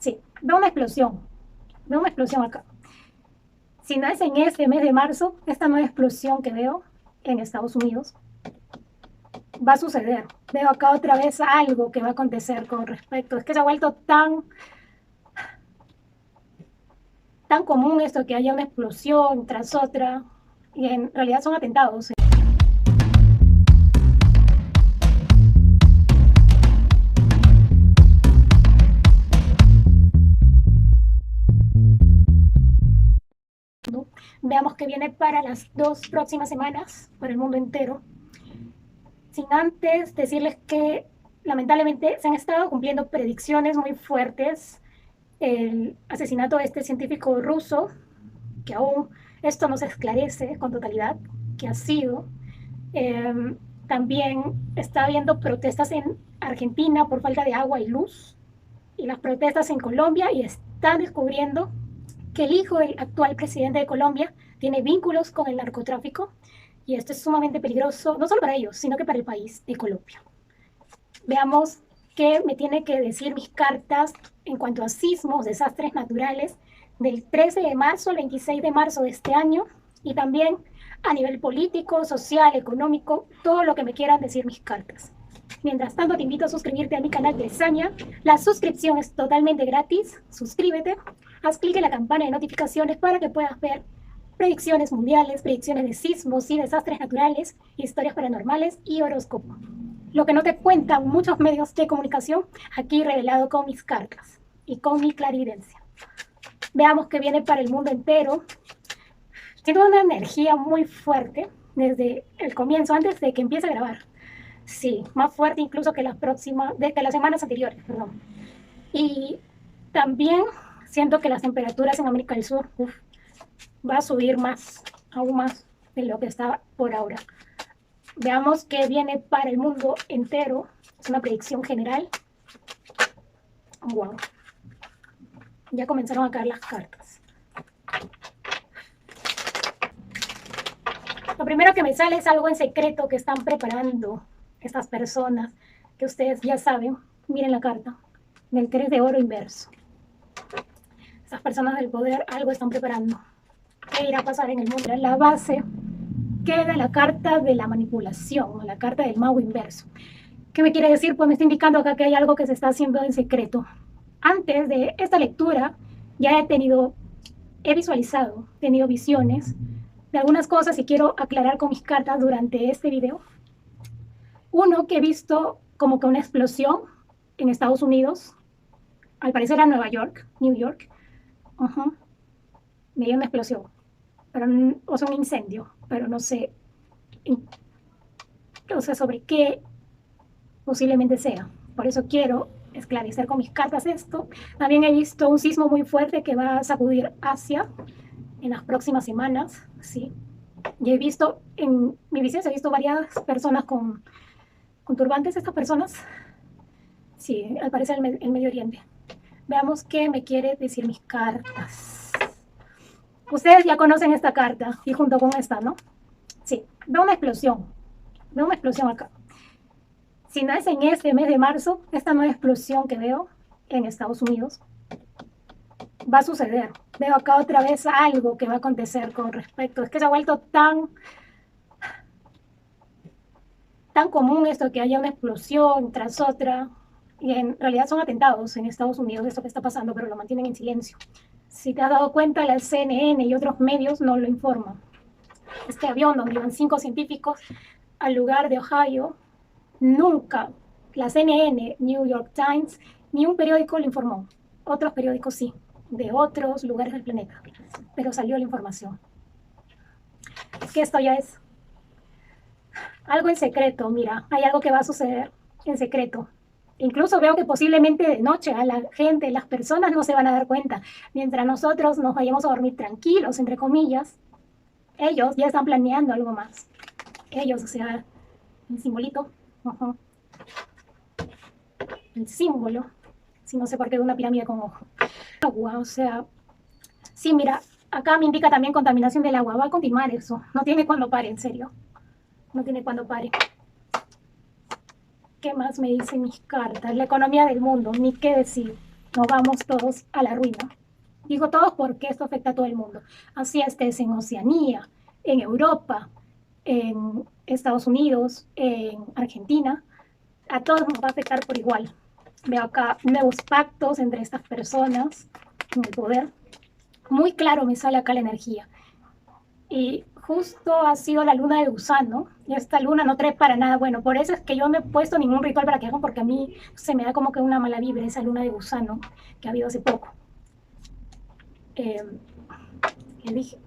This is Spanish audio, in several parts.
Sí, veo una explosión. Veo una explosión acá. Si no es en este mes de marzo, esta nueva explosión que veo en Estados Unidos va a suceder. Veo acá otra vez algo que va a acontecer con respecto. Es que se ha vuelto tan común esto que haya una explosión tras otra. Y en realidad son atentados. ¿No? Veamos qué viene para las 2 próximas semanas, para el mundo entero. Sin antes decirles que lamentablemente se han estado cumpliendo predicciones muy fuertes. El asesinato de este científico ruso, que aún esto no se esclarece con totalidad, que ha sido. Eh, También está habiendo protestas en Argentina por falta de agua y luz, y las protestas en Colombia, y están descubriendo que el hijo del actual presidente de Colombia tiene vínculos con el narcotráfico, y esto es sumamente peligroso, no solo para ellos, sino que para el país de Colombia. Veamos qué me tiene que decir mis cartas en cuanto a sismos, desastres naturales, del 13 de marzo al 26 de marzo de este año, y también a nivel político, social, económico, todo lo que me quieran decir mis cartas. Mientras tanto, te invito a suscribirte a mi canal de Sania. La suscripción es totalmente gratis. Suscríbete, haz clic en la campana de notificaciones para que puedas ver predicciones mundiales, predicciones de sismos y desastres naturales, historias paranormales y horóscopo. Lo que no te cuentan muchos medios de comunicación, aquí revelado con mis cartas y con mi clarividencia. Veamos qué viene para el mundo entero. Siento una energía muy fuerte desde el comienzo, antes de que empiece a grabar. Sí, más fuerte incluso que las semanas anteriores, perdón. Y también siento que las temperaturas en América del Sur va a subir más, aún más de lo que está por ahora. Veamos qué viene para el mundo entero. Es una predicción general. Wow. Ya comenzaron a caer las cartas. Lo primero que me sale es algo en secreto que están preparando estas personas, que ustedes ya saben. Miren la carta del 3 de oro inverso. Estas personas del poder algo están preparando. ¿Qué irá a pasar en el mundo? La base queda la carta de la manipulación, la carta del mago inverso. ¿Qué me quiere decir? Pues me está indicando acá que hay algo que se está haciendo en secreto. Antes de esta lectura ya he visualizado, tenido visiones de algunas cosas y quiero aclarar con mis cartas durante este video. Uno, que he visto como que una explosión en Estados Unidos, al parecer era Nueva York, New York. Veía una explosión, pero, o sea, un incendio, pero no sé, o sea, sobre qué posiblemente sea. Por eso quiero esclarecer con mis cartas esto. También he visto un sismo muy fuerte que va a sacudir Asia en las próximas semanas, sí. Y he visto, en mi visión, he visto varias personas con turbantes, estas personas, sí, al parecer el Medio Oriente. Veamos qué me quiere decir mis cartas. Ustedes ya conocen esta carta, y junto con esta, ¿no? Sí, veo una explosión acá. Si no es en este mes de marzo, esta nueva explosión que veo en Estados Unidos va a suceder. Veo acá otra vez algo que va a acontecer con respecto. Es que se ha vuelto tan común esto que haya una explosión tras otra. Y en realidad son atentados en Estados Unidos, esto que está pasando, pero lo mantienen en silencio. Si te has dado cuenta, la CNN y otros medios no lo informan. Este avión donde iban 5 científicos al lugar de Ohio, nunca la CNN, New York Times, ni un periódico lo informó. Otros periódicos sí, de otros lugares del planeta, pero salió la información. Es que esto ya es algo en secreto. Mira, hay algo que va a suceder en secreto. Incluso veo que posiblemente de noche a la gente, las personas no se van a dar cuenta. Mientras nosotros nos vayamos a dormir tranquilos, entre comillas, ellos ya están planeando algo más. Ellos, o sea, el simbolito, el símbolo, si no sé por qué de una pirámide con ojo. Agua, o sea, sí, mira, acá me indica también contaminación del agua. Va a continuar eso. No tiene cuándo pare, en serio. No tiene cuándo pare. ¿Qué más me dicen mis cartas? La economía del mundo, ni qué decir. nos vamos todos a la ruina. Digo todos porque esto afecta a todo el mundo. Así estés en Oceanía, en Europa, en Estados Unidos, en Argentina, a todos nos va a afectar por igual. Veo acá nuevos pactos entre estas personas en el poder. Muy claro me sale acá la energía. Y justo ha sido la luna de gusano, y esta luna no trae para nada bueno. Por eso es que yo no he puesto ningún ritual para que hagan, porque a mí se me da como que una mala vibra esa luna de gusano que ha habido hace poco. Le dije.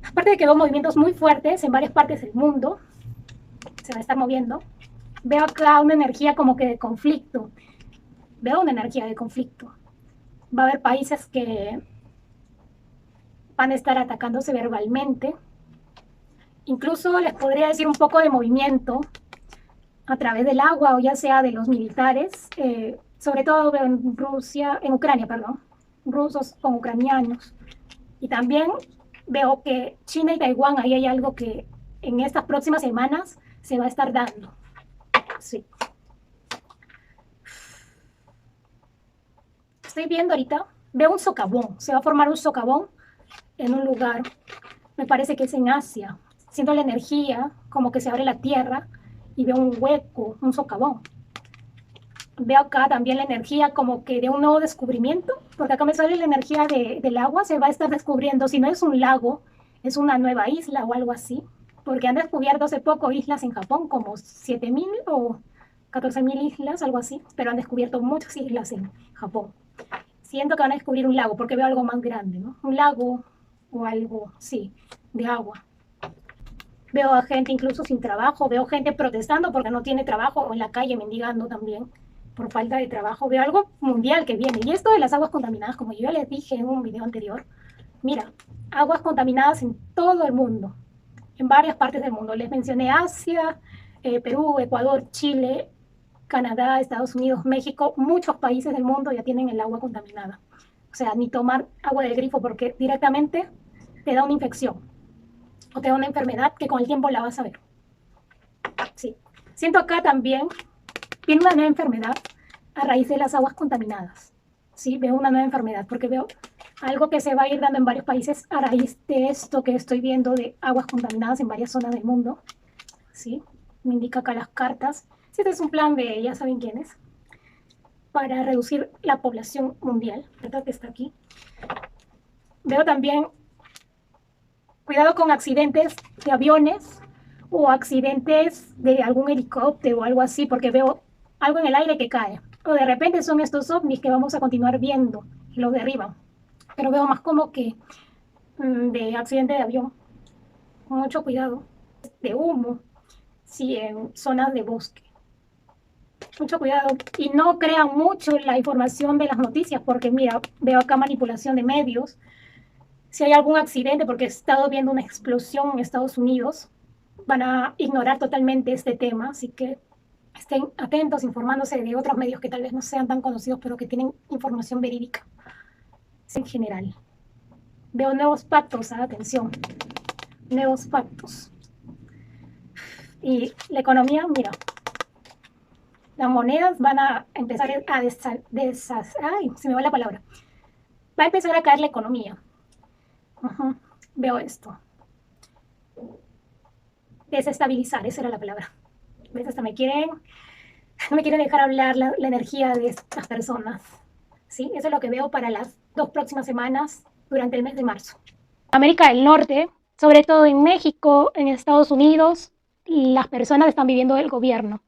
Aparte de que veo movimientos muy fuertes en varias partes del mundo, se va a estar moviendo. Veo acá una energía como que de conflicto. Veo una energía de conflicto. Va a haber países que van a estar atacándose verbalmente. Incluso les podría decir un poco de movimiento a través del agua o ya sea de los militares. Sobre todo veo en Rusia, en Ucrania, perdón, rusos con ucranianos. Y también veo que China y Taiwán, ahí hay algo que en estas próximas semanas se va a estar dando. Sí. Estoy viendo ahorita, veo un socavón, se va a formar un socavón en un lugar, me parece que es en Asia. Siento la energía, como que se abre la tierra y veo un hueco, un socavón. Veo acá también la energía como que de un nuevo descubrimiento, porque acá me sale la energía del agua, se va a estar descubriendo, si no es un lago, es una nueva isla o algo así, porque han descubierto hace poco islas en Japón, como 7.000 o 14.000 islas, algo así, pero han descubierto muchas islas en Japón. Siento que van a descubrir un lago, porque veo algo más grande, ¿no? Un lago o algo, sí, de agua. Veo a gente incluso sin trabajo, veo gente protestando porque no tiene trabajo o en la calle mendigando también por falta de trabajo. Veo algo mundial que viene. Y esto de las aguas contaminadas, como yo ya les dije en un video anterior, mira, aguas contaminadas en todo el mundo, en varias partes del mundo. Les mencioné Asia, Perú, Ecuador, Chile, Canadá, Estados Unidos, México, muchos países del mundo ya tienen el agua contaminada. O sea, ni tomar agua del grifo porque directamente te da una infección o te da una enfermedad que con el tiempo la vas a ver. Sí. Siento acá también, viene una nueva enfermedad a raíz de las aguas contaminadas. Sí, veo una nueva enfermedad porque veo algo que se va a ir dando en varios países a raíz de esto que estoy viendo de aguas contaminadas en varias zonas del mundo. Sí, me indica acá las cartas. Este es un plan de, ya saben quién es, para reducir la población mundial, ¿verdad? Que está aquí. Veo también cuidado con accidentes de aviones o accidentes de algún helicóptero o algo así, porque veo algo en el aire que cae. O de repente son estos ovnis que vamos a continuar viendo y los derriban. Pero veo más como que de accidente de avión. Mucho cuidado. De humo, sí, en zonas de bosque. Mucho cuidado. Y no crean mucho la información de las noticias, porque mira, veo acá manipulación de medios. Si hay algún accidente, porque he estado viendo una explosión en Estados Unidos, van a ignorar totalmente este tema, así que estén atentos, informándose de otros medios que tal vez no sean tan conocidos, pero que tienen información verídica en general. Veo nuevos pactos, atención, nuevos pactos. Y la economía, mira, las monedas van a empezar a ay, se me va la palabra. Va a empezar a caer la economía. Veo esto. Desestabilizar, esa era la palabra. ¿Ves? Hasta no me quieren dejar hablar la energía de estas personas. ¿Sí? Eso es lo que veo para las 2 próximas semanas durante el mes de marzo. América del Norte, sobre todo en México, en Estados Unidos, las personas están viviendo del gobierno.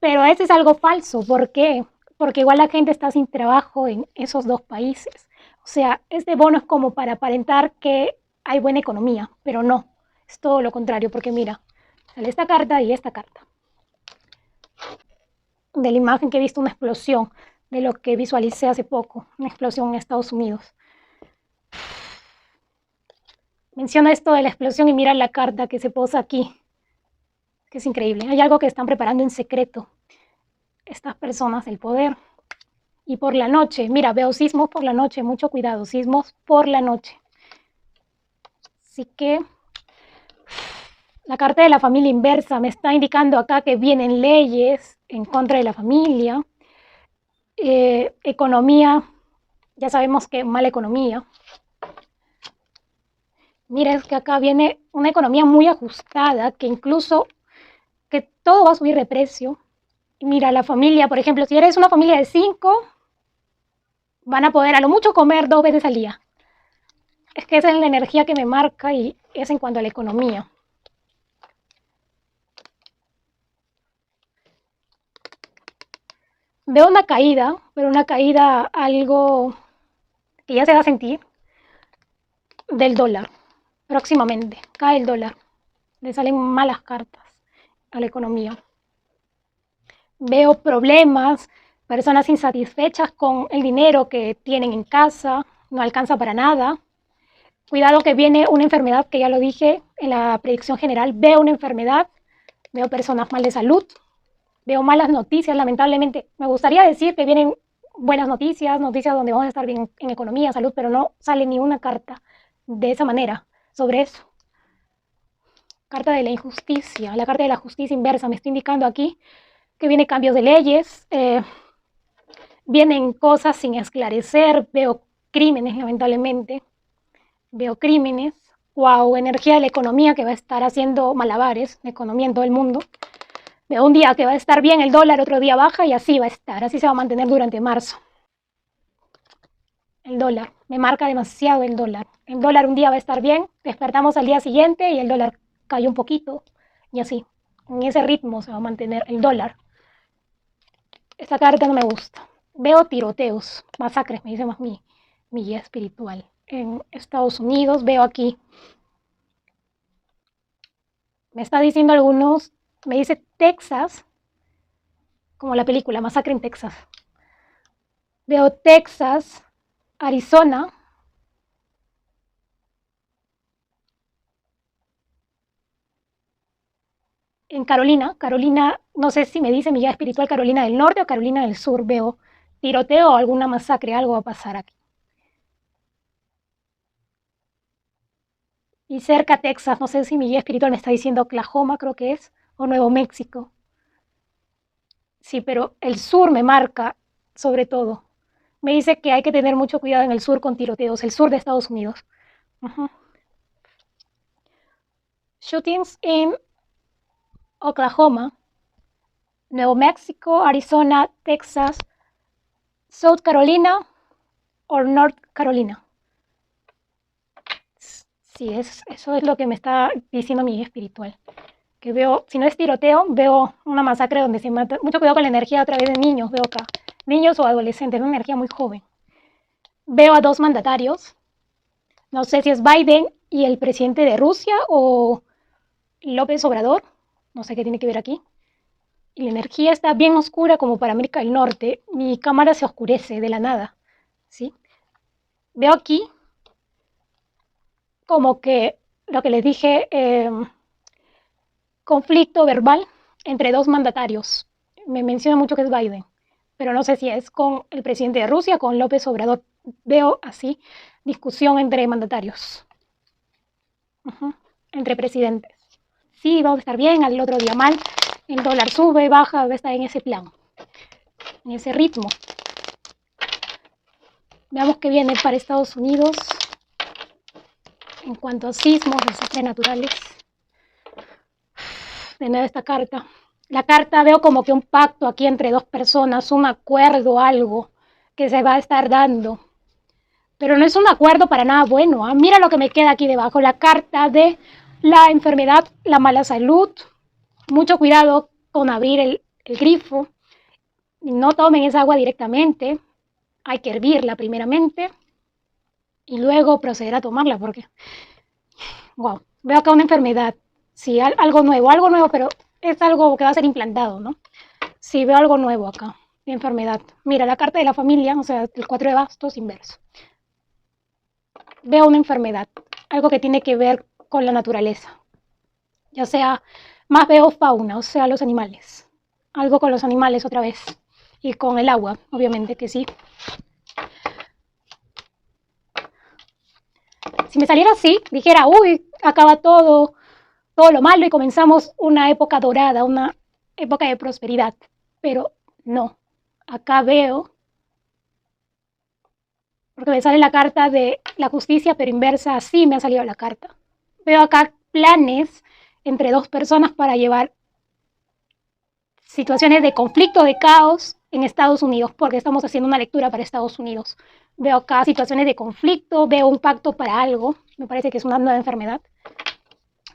Pero eso es algo falso. ¿Por qué? Porque igual la gente está sin trabajo en esos 2 países. O sea, este bono es como para aparentar que hay buena economía, pero no. Es todo lo contrario, porque mira, sale esta carta y esta carta. De la imagen que he visto, una explosión, de lo que visualicé hace poco, una explosión en Estados Unidos. Menciona esto de la explosión y mira la carta que se posa aquí, que es increíble. Hay algo que están preparando en secreto estas personas del poder. Y por la noche, mira, veo sismos por la noche, mucho cuidado, sismos por la noche. Así que la carta de la familia inversa me está indicando acá que vienen leyes en contra de la familia. Economía, ya sabemos que mala economía. Mira, es que acá viene una economía muy ajustada, que incluso que todo va a subir de precio. Mira, la familia, por ejemplo, si eres una familia de 5, van a poder a lo mucho comer 2 veces al día. Es que esa es la energía que me marca y es en cuanto a la economía. Veo una caída, pero una caída algo que ya se va a sentir del dólar próximamente. Cae el dólar. Le salen malas cartas a la economía. Veo problemas, personas insatisfechas con el dinero que tienen en casa, no alcanza para nada. Cuidado que viene una enfermedad, que ya lo dije en la predicción general, veo una enfermedad, veo personas mal de salud, veo malas noticias, lamentablemente. Me gustaría decir que vienen buenas noticias, noticias donde vamos a estar bien en economía, salud, pero no sale ni una carta de esa manera sobre eso. Carta de la injusticia, la carta de la justicia inversa me está indicando aquí que vienen cambios de leyes, vienen cosas sin esclarecer, veo crímenes, lamentablemente, veo crímenes, wow, energía de la economía que va a estar haciendo malabares, la economía en todo el mundo. Veo un día que va a estar bien el dólar, otro día baja y así va a estar, así se va a mantener durante marzo. El dólar, me marca demasiado el dólar. El dólar un día va a estar bien, despertamos al día siguiente y el dólar cayó un poquito y así. En ese ritmo se va a mantener el dólar. Esta carta no me gusta. Veo tiroteos, masacres, me dice más mi guía espiritual. En Estados Unidos veo aquí, me está diciendo algunos, me dice Texas, como la película Masacre en Texas. Veo Texas, Arizona, en Carolina, no sé si me dice mi guía espiritual Carolina del Norte o Carolina del Sur, veo tiroteo o alguna masacre, algo va a pasar aquí. Y cerca Texas, no sé si mi guía espiritual me está diciendo Oklahoma, creo que es, o Nuevo México. Sí, pero el sur me marca sobre todo. Me dice que hay que tener mucho cuidado en el sur con tiroteos, el sur de Estados Unidos. Uh-huh. Shootings en Oklahoma, Nuevo México, Arizona, Texas, South Carolina o North Carolina. Sí, eso es lo que me está diciendo mi guía espiritual. Que veo, si no es tiroteo, veo una masacre donde se mata. Mucho cuidado con la energía a través de niños, veo acá. Niños o adolescentes, una energía muy joven. Veo a 2 mandatarios. No sé si es Biden y el presidente de Rusia o López Obrador. No sé qué tiene que ver aquí. Y la energía está bien oscura como para América del Norte. Mi cámara se oscurece de la nada. ¿Sí? Veo aquí como que lo que les dije, conflicto verbal entre 2 mandatarios. Me menciona mucho que es Biden, pero no sé si es con el presidente de Rusia, con López Obrador. Veo así discusión entre mandatarios, entre presidentes. Sí, vamos a estar bien, al otro día mal, el dólar sube, baja, va a estar en ese plan, en ese ritmo. Veamos qué viene para Estados Unidos en cuanto a sismos, desastres naturales. De nuevo esta carta. La carta veo como que un pacto aquí entre 2 personas, un acuerdo, algo que se va a estar dando. Pero no es un acuerdo para nada bueno. Mira lo que me queda aquí debajo, la carta de la enfermedad, la mala salud. Mucho cuidado con abrir el grifo. No tomen esa agua directamente. Hay que hervirla primeramente y luego proceder a tomarla porque, wow, veo acá una enfermedad. Sí, algo nuevo, pero es algo que va a ser implantado, ¿no? Sí, veo algo nuevo acá, de enfermedad. Mira, la carta de la familia, o sea, el 4 de bastos inverso. Veo una enfermedad, algo que tiene que ver con la naturaleza. Ya sea, más veo fauna, o sea, los animales. Algo con los animales otra vez. Y con el agua, obviamente que sí. Si me saliera así, dijera, uy, acaba todo lo malo y comenzamos una época dorada, una época de prosperidad. Pero no, acá veo porque me sale la carta de la justicia, pero inversa, así me ha salido la carta. Veo acá planes entre dos personas para llevar situaciones de conflicto, de caos en Estados Unidos, porque estamos haciendo una lectura para Estados Unidos. Veo acá situaciones de conflicto, veo un pacto para algo, me parece que es una nueva enfermedad.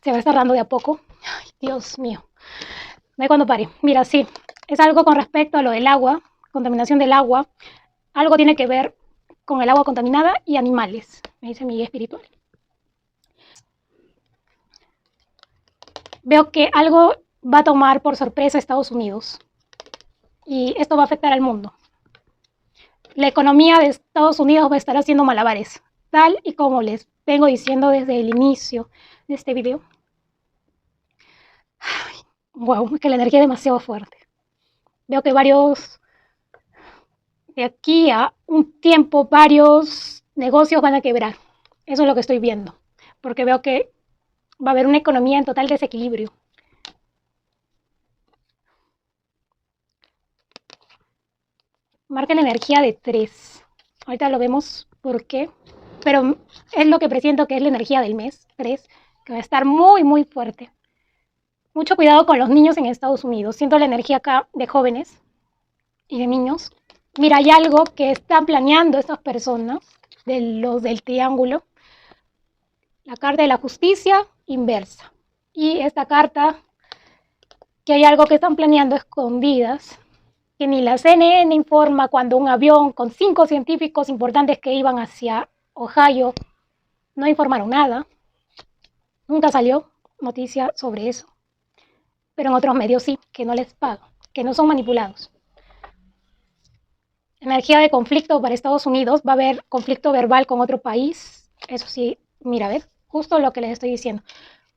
Se va a estar dando de a poco. Ay, Dios mío. No hay cuando pare. Mira, sí, es algo con respecto a lo del agua, contaminación del agua. Algo tiene que ver con el agua contaminada y animales, me dice mi guía espiritual. Veo que algo va a tomar por sorpresa a Estados Unidos y esto va a afectar al mundo. La economía de Estados Unidos va a estar haciendo malabares, tal y como les vengo diciendo desde el inicio de este video. Wow, que la energía es demasiado fuerte. Veo que de aquí a un tiempo, varios negocios van a quebrar. Eso es lo que estoy viendo, porque veo que va a haber una economía en total desequilibrio. Marca la energía de 3. Ahorita lo vemos por qué, pero es lo que presiento que es la energía del mes 3, que va a estar muy, muy fuerte. Mucho cuidado con los niños en Estados Unidos. Siento la energía acá de jóvenes y de niños. Mira, hay algo que están planeando estas personas, de los del triángulo. La carta de la justicia inversa. Y esta carta, que hay algo que están planeando escondidas, que ni la CNN informa cuando un avión con 5 científicos importantes que iban hacia Ohio no informaron nada. Nunca salió noticia sobre eso. Pero en otros medios sí, que no les pagan, que no son manipulados. Energía de conflicto para Estados Unidos, va a haber conflicto verbal con otro país. Eso sí, mira, ¿ves? Justo lo que les estoy diciendo.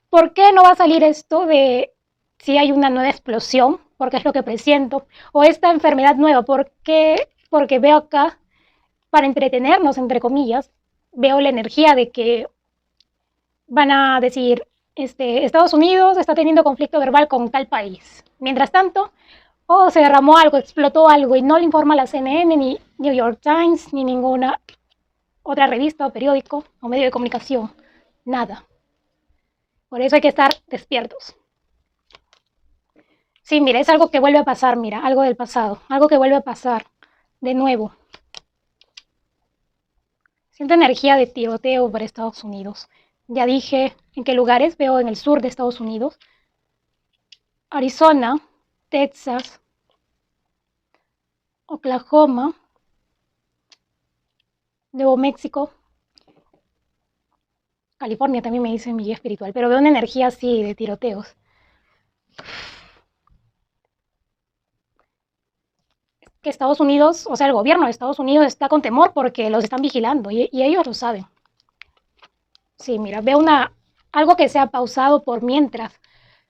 ¿Por qué no va a salir esto de si hay una nueva explosión? Porque es lo que presiento. O esta enfermedad nueva, ¿por qué? Porque veo acá, para entretenernos, entre comillas, veo la energía de que van a decir, Estados Unidos está teniendo conflicto verbal con tal país. Mientras tanto, se derramó algo, explotó algo y no le informa a la CNN, ni New York Times, ni ninguna otra revista o periódico o medio de comunicación. Nada. Por eso hay que estar despiertos. Sí, mira, es algo que vuelve a pasar, mira, algo del pasado, algo que vuelve a pasar de nuevo. Siento energía de tiroteo para Estados Unidos. Ya dije en qué lugares, veo en el sur de Estados Unidos, Arizona, Texas, Oklahoma, Nuevo México, California también me dice mi guía espiritual, pero veo una energía así de tiroteos. Que Estados Unidos, o sea, el gobierno de Estados Unidos está con temor porque los están vigilando y ellos lo saben. Sí, mira, veo algo que se ha pausado por mientras,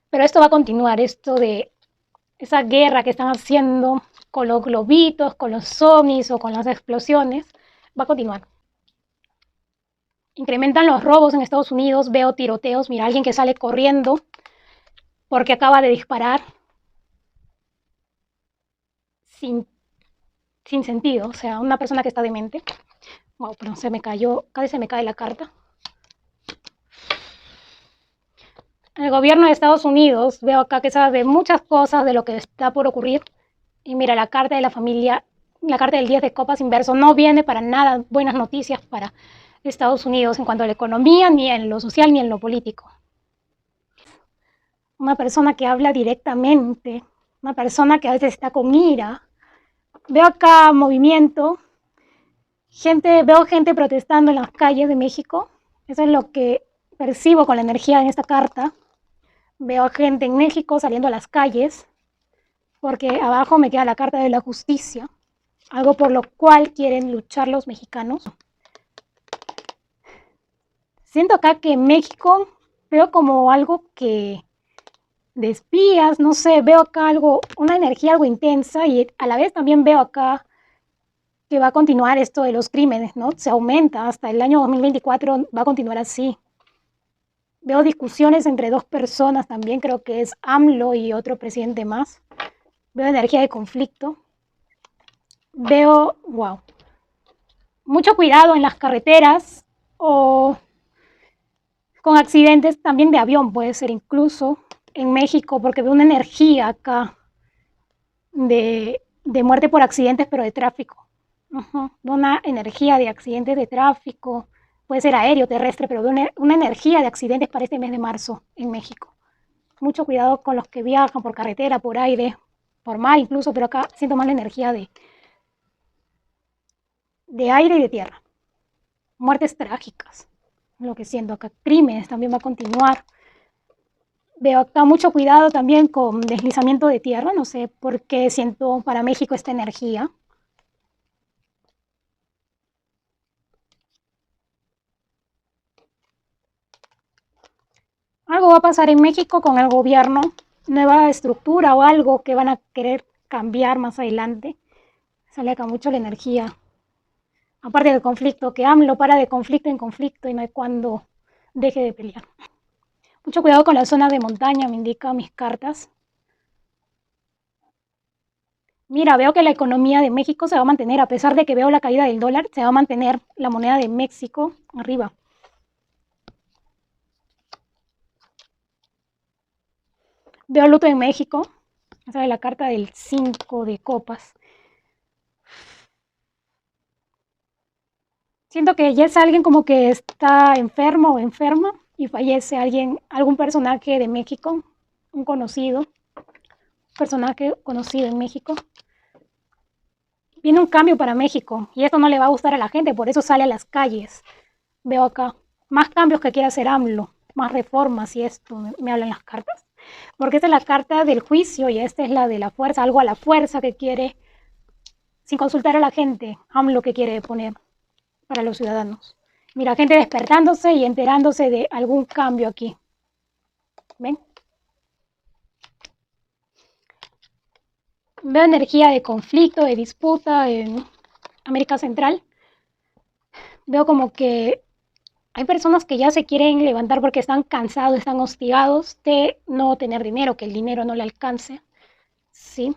pero esto va a continuar, esto de esa guerra que están haciendo con los globitos, con los ovnis o con las explosiones, va a continuar. Incrementan los robos en Estados Unidos, veo tiroteos, mira, alguien que sale corriendo porque acaba de disparar sin sentido, o sea, una persona que está demente. Wow, pero se me cayó, casi se me cae la carta. El gobierno de Estados Unidos, veo acá que sabe muchas cosas de lo que está por ocurrir. Y mira, la carta de la familia, la carta del 10 de copas inverso, no viene para nada buenas noticias para Estados Unidos en cuanto a la economía, ni en lo social, ni en lo político. Una persona que habla directamente, una persona que a veces está con ira. Veo acá movimiento, veo gente protestando en las calles de México. Eso es lo que percibo con la energía en esta carta. Veo a gente en México saliendo a las calles, porque abajo me queda la carta de la justicia, algo por lo cual quieren luchar los mexicanos. Siento acá que México veo como algo que de espías, no sé, veo acá una energía algo intensa y a la vez también veo acá que va a continuar esto de los crímenes, ¿no? Se aumenta hasta el año 2024, va a continuar así. Veo discusiones entre dos personas también, creo que es AMLO y otro presidente más. Veo energía de conflicto. Veo, wow, Mucho cuidado en las carreteras o con accidentes también de avión, puede ser incluso en México, porque veo una energía acá de muerte por accidentes, pero de tráfico. Una energía de accidentes de tráfico, puede ser aéreo, terrestre, pero de una energía de accidentes para este mes de marzo en México. Mucho cuidado con los que viajan por carretera, por aire, por mar incluso, pero acá siento más la energía de aire y de tierra. Muertes trágicas, lo que siento acá. Crímenes también va a continuar. Veo acá mucho cuidado también con deslizamiento de tierra, no sé por qué siento para México esta energía. Algo va a pasar en México con el gobierno, nueva estructura o algo que van a querer cambiar más adelante. Sale acá mucho la energía. Aparte del conflicto, que AMLO para de conflicto en conflicto y no hay cuando deje de pelear. Mucho cuidado con la zona de montaña, me indican mis cartas. Mira, veo que la economía de México se va a mantener, a pesar de que veo la caída del dólar, se va a mantener la moneda de México arriba. Veo luto en México, esa es la carta del 5 de copas. Siento que ya es alguien como que está enfermo o enferma y fallece alguien, algún personaje de México, un conocido, personaje conocido en México. Viene un cambio para México y esto no le va a gustar a la gente, por eso sale a las calles. Veo acá más cambios que quiere hacer AMLO, más reformas y esto me hablan las cartas. Porque esta es la carta del juicio y esta es la de la fuerza, algo a la fuerza que quiere, sin consultar a la gente, AMLO que quiere poner para los ciudadanos. Mira, gente despertándose y enterándose de algún cambio aquí. ¿Ven? Veo energía de conflicto, de disputa en América Central. Veo como que hay personas que ya se quieren levantar porque están cansados, están hostigados de no tener dinero, que el dinero no le alcance. Sí.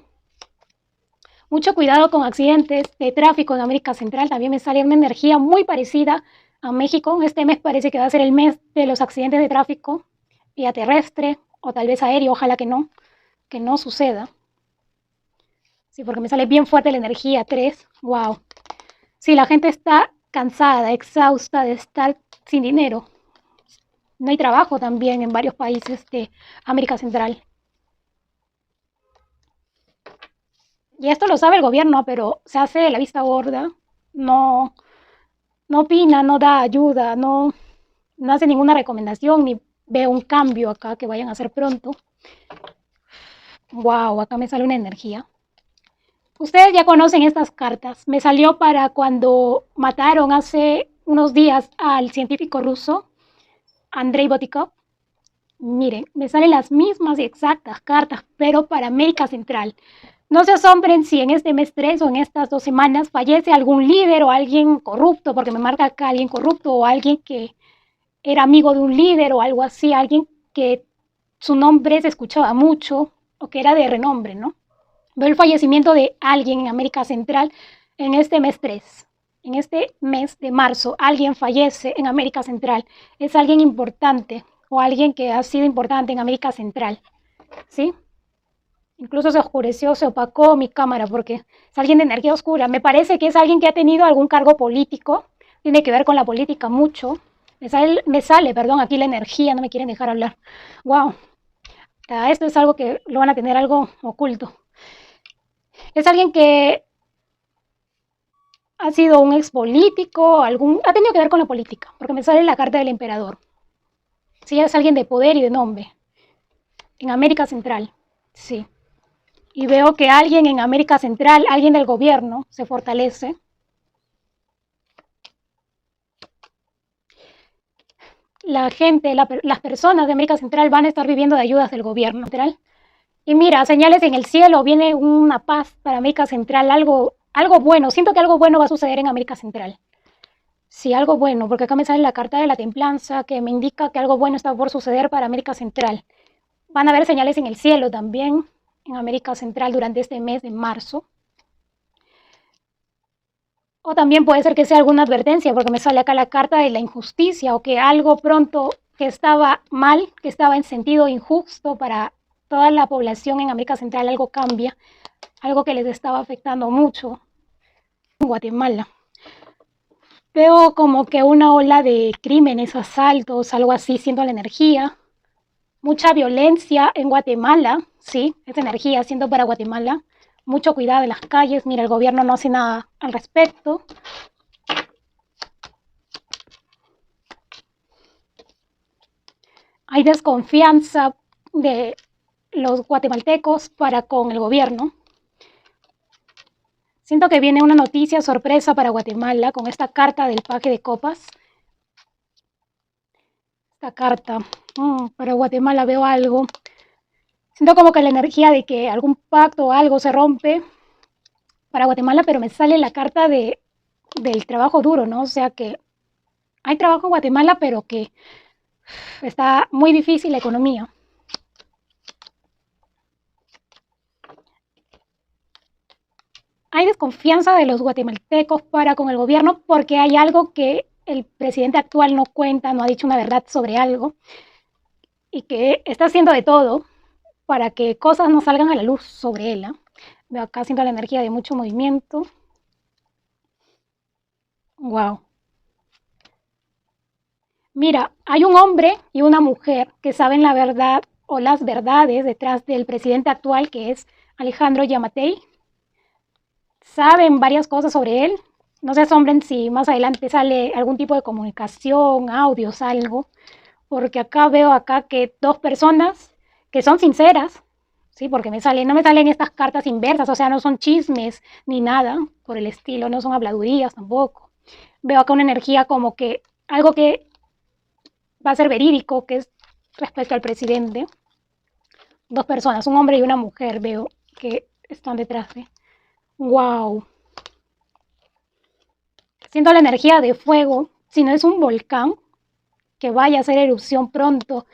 Mucho cuidado con accidentes de tráfico en América Central. También me sale una energía muy parecida a México. Este mes parece que va a ser el mes de los accidentes de tráfico, vía terrestre o tal vez aéreo. Ojalá que no suceda. Sí, porque me sale bien fuerte la energía 3. Wow. Sí, la gente está cansada, exhausta de estar sin dinero. No hay trabajo también en varios países de América Central. Y esto lo sabe el gobierno, pero se hace la vista gorda. No, no opina, no da ayuda, no hace ninguna recomendación ni ve un cambio acá que vayan a hacer pronto. Wow, acá me sale una energía. Ustedes ya conocen estas cartas. Me salió para cuando mataron hace unos días al científico ruso, Andrei Botikov. Miren, me salen las mismas y exactas cartas, pero para América Central. No se asombren si en este mes 3 o en estas 2 semanas fallece algún líder o alguien corrupto, porque me marca acá alguien corrupto o alguien que era amigo de un líder o algo así, alguien que su nombre se escuchaba mucho o que era de renombre, ¿no? Veo el fallecimiento de alguien en América Central en este mes 3. En este mes de marzo, alguien fallece en América Central. Es alguien importante o alguien que ha sido importante en América Central, ¿sí? Incluso se oscureció, se opacó mi cámara porque es alguien de energía oscura. Me parece que es alguien que ha tenido algún cargo político, tiene que ver con la política mucho. Me sale, perdón, aquí la energía, no me quieren dejar hablar. Wow, esto es algo que lo van a tener algo oculto. Es alguien que ha sido un ex político, ha tenido que ver con la política, porque me sale la carta del emperador. Sí, es alguien de poder y de nombre. En América Central, sí. Y veo que alguien en América Central, alguien del gobierno, se fortalece. La gente, las personas de América Central van a estar viviendo de ayudas del gobierno central. Y mira, señales en el cielo, viene una paz para América Central, algo bueno. Siento que algo bueno va a suceder en América Central. Sí, algo bueno, porque acá me sale la carta de la templanza que me indica que algo bueno está por suceder para América Central. Van a haber señales en el cielo también en América Central durante este mes de marzo. O también puede ser que sea alguna advertencia, porque me sale acá la carta de la injusticia, o que algo pronto que estaba mal, que estaba en sentido injusto para toda la población en América Central, algo cambia, algo que les estaba afectando mucho en Guatemala. Veo como que una ola de crímenes, asaltos, algo así, siendo la energía. Mucha violencia en Guatemala, sí, es energía, siendo para Guatemala. Mucho cuidado en las calles, mira, el gobierno no hace nada al respecto. Hay desconfianza de los guatemaltecos para con el gobierno. Siento que viene una noticia sorpresa para Guatemala con esta carta del paje de copas. Esta carta, para Guatemala veo algo. Siento como que la energía de que algún pacto o algo se rompe para Guatemala, pero me sale la carta del trabajo duro, ¿no? O sea que hay trabajo en Guatemala, pero que está muy difícil la economía. Hay desconfianza de los guatemaltecos para con el gobierno porque hay algo que el presidente actual no cuenta, no ha dicho una verdad sobre algo y que está haciendo de todo para que cosas no salgan a la luz sobre él. Veo acá siento la energía de mucho movimiento. Wow. Mira, hay un hombre y una mujer que saben la verdad o las verdades detrás del presidente actual, que es Alejandro Yamatei. Saben varias cosas sobre él. No se asombren si más adelante sale algún tipo de comunicación, audios, algo, porque acá veo acá que dos personas que son sinceras, sí, porque no me salen estas cartas inversas, o sea, no son chismes ni nada por el estilo, no son habladurías tampoco. Veo acá una energía como que algo que va a ser verídico, que es respecto al presidente. Dos personas, un hombre y una mujer, veo que están detrás de. Wow. Siento la energía de fuego, si no es un volcán que vaya a hacer erupción pronto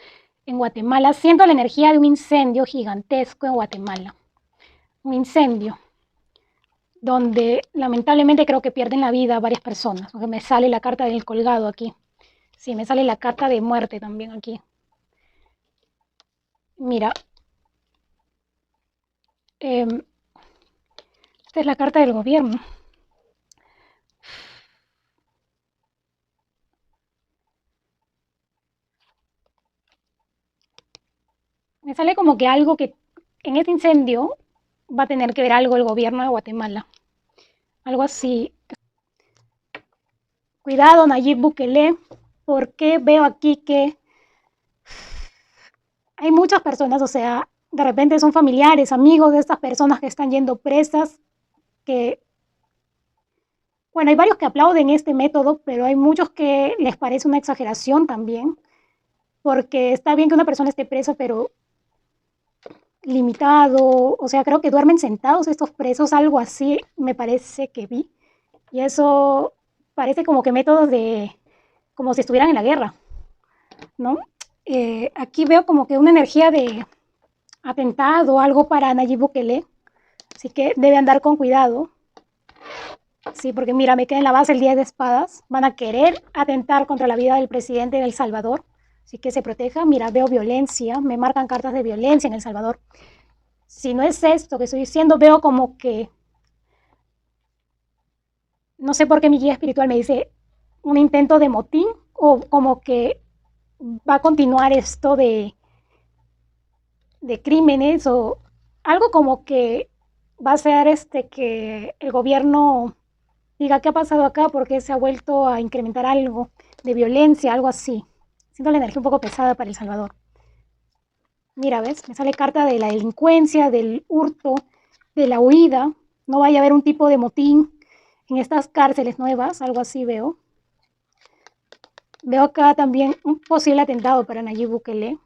en Guatemala. Siento la energía de un incendio gigantesco en Guatemala. Un incendio donde lamentablemente creo que pierden la vida varias personas. Porque me sale la carta del colgado aquí. Sí, me sale la carta de muerte también aquí. Mira, esta es la carta del gobierno. Me sale como que algo que en este incendio va a tener que ver algo el gobierno de Guatemala. Algo así. Cuidado, Nayib Bukele, porque veo aquí que hay muchas personas, o sea, de repente son familiares, amigos de estas personas que están yendo presas, que, bueno, hay varios que aplauden este método, pero hay muchos que les parece una exageración también, porque está bien que una persona esté presa, pero limitado, o sea, creo que duermen sentados estos presos, algo así me parece que vi, y eso parece como que métodos de, como si estuvieran en la guerra, ¿no? Aquí veo como que una energía de atentado, algo para Nayib Bukele, así que debe andar con cuidado. Sí, porque mira, me queda en la base el 10 de espadas, van a querer atentar contra la vida del presidente de El Salvador, así que se proteja. Mira, veo violencia, me marcan cartas de violencia en El Salvador. Si no es esto que estoy diciendo, veo como que, no sé por qué mi guía espiritual me dice un intento de motín o como que va a continuar esto de crímenes o algo como que va a ser que el gobierno diga qué ha pasado acá porque se ha vuelto a incrementar algo de violencia, algo así. Siento la energía un poco pesada para El Salvador. Mira, ¿ves? Me sale carta de la delincuencia, del hurto, de la huida. No vaya a haber un tipo de motín en estas cárceles nuevas, algo así veo. Veo acá también un posible atentado para Nayib Bukele.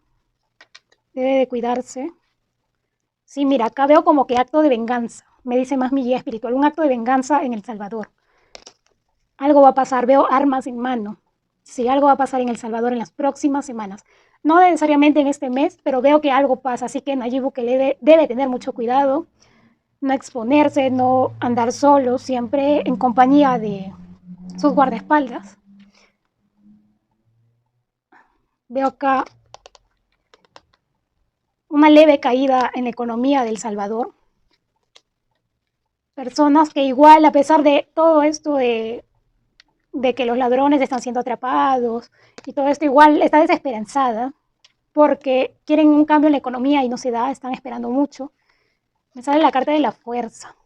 Debe de cuidarse. Sí, mira, acá veo como que acto de venganza. Me dice más mi guía espiritual, un acto de venganza en El Salvador. Algo va a pasar, veo armas en mano. Sí, algo va a pasar en El Salvador en las próximas semanas. No necesariamente en este mes, pero veo que algo pasa, así que Nayib Bukele debe tener mucho cuidado. no exponerse, no andar solo, siempre en compañía de sus guardaespaldas. Veo acá una leve caída en la economía de El Salvador. Personas que igual, a pesar de todo esto de que los ladrones están siendo atrapados y todo esto, igual está desesperanzada porque quieren un cambio en la economía y no se da, están esperando mucho. Me sale la carta de la fuerza.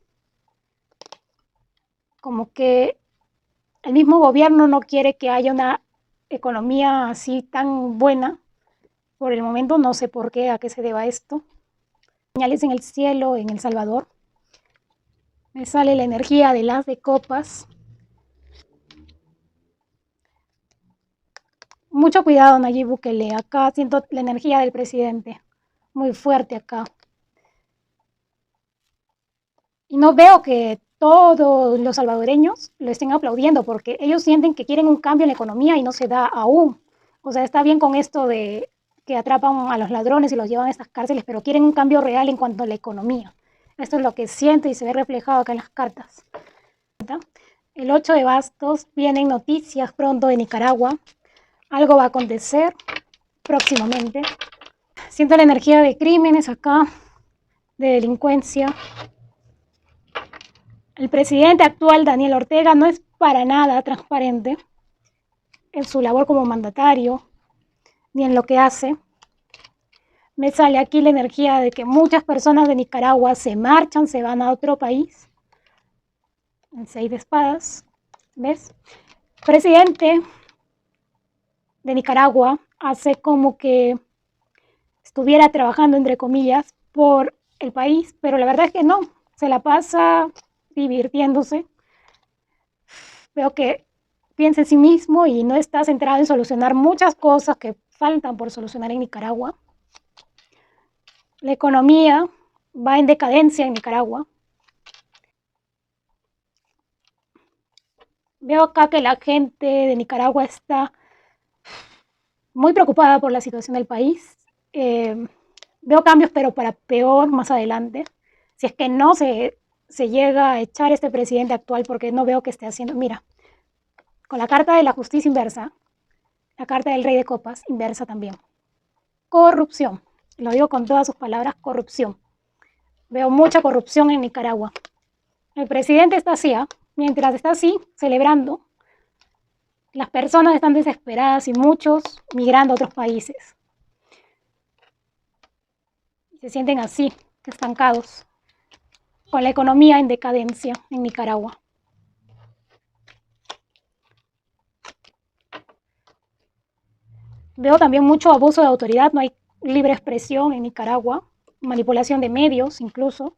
Como que el mismo gobierno no quiere que haya una economía así tan buena. Por el momento no sé por qué, a qué se deba esto. Señales en el cielo, en El Salvador. Me sale la energía del as de copas. Mucho cuidado, Nayib Bukele. Acá siento la energía del presidente. Muy fuerte acá. Y no veo que todos los salvadoreños lo estén aplaudiendo porque ellos sienten que quieren un cambio en la economía y no se da aún. O sea, está bien con esto de que atrapan a los ladrones y los llevan a estas cárceles, pero quieren un cambio real en cuanto a la economía. Esto es lo que siento y se ve reflejado acá en las cartas. El 8 de bastos, vienen noticias pronto de Nicaragua. Algo va a acontecer próximamente. Siento la energía de crímenes acá, de delincuencia. El presidente actual, Daniel Ortega, no es para nada transparente en su labor como mandatario, ni en lo que hace. Me sale aquí la energía de que muchas personas de Nicaragua se marchan, se van a otro país. El 6 de espadas, ¿ves? Presidente de Nicaragua hace como que estuviera trabajando, entre comillas, por el país, pero la verdad es que no, se la pasa divirtiéndose. Veo que piensa en sí mismo y no está centrado en solucionar muchas cosas que faltan por solucionar en Nicaragua. La economía va en decadencia en Nicaragua. Veo acá que la gente de Nicaragua está muy preocupada por la situación del país. Veo cambios, pero para peor más adelante. Si es que no se llega a echar este presidente actual, porque no veo que esté haciendo. Mira, con la carta de la justicia inversa, la carta del rey de copas inversa también. Corrupción. Lo digo con todas sus palabras, corrupción. Veo mucha corrupción en Nicaragua. El presidente está así, ¿eh? Mientras está así, celebrando, las personas están desesperadas y muchos migrando a otros países. Se sienten así, estancados, con la economía en decadencia en Nicaragua. Veo también mucho abuso de autoridad, no hay libre expresión en Nicaragua, manipulación de medios incluso,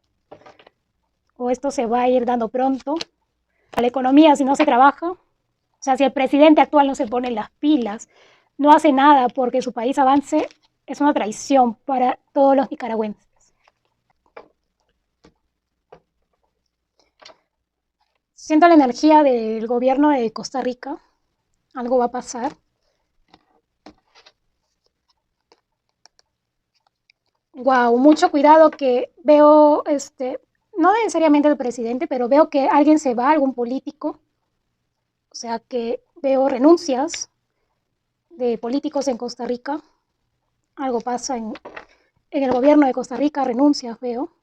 o esto se va a ir dando pronto. A la economía, si no se trabaja, o sea, si el presidente actual no se pone las pilas, no hace nada porque su país avance, es una traición para todos los nicaragüenses. Siento la energía del gobierno de Costa Rica, algo va a pasar. Wow, mucho cuidado que veo, no necesariamente el presidente, pero veo que alguien se va, algún político, o sea que veo renuncias de políticos en Costa Rica, algo pasa en el gobierno de Costa Rica, renuncias veo.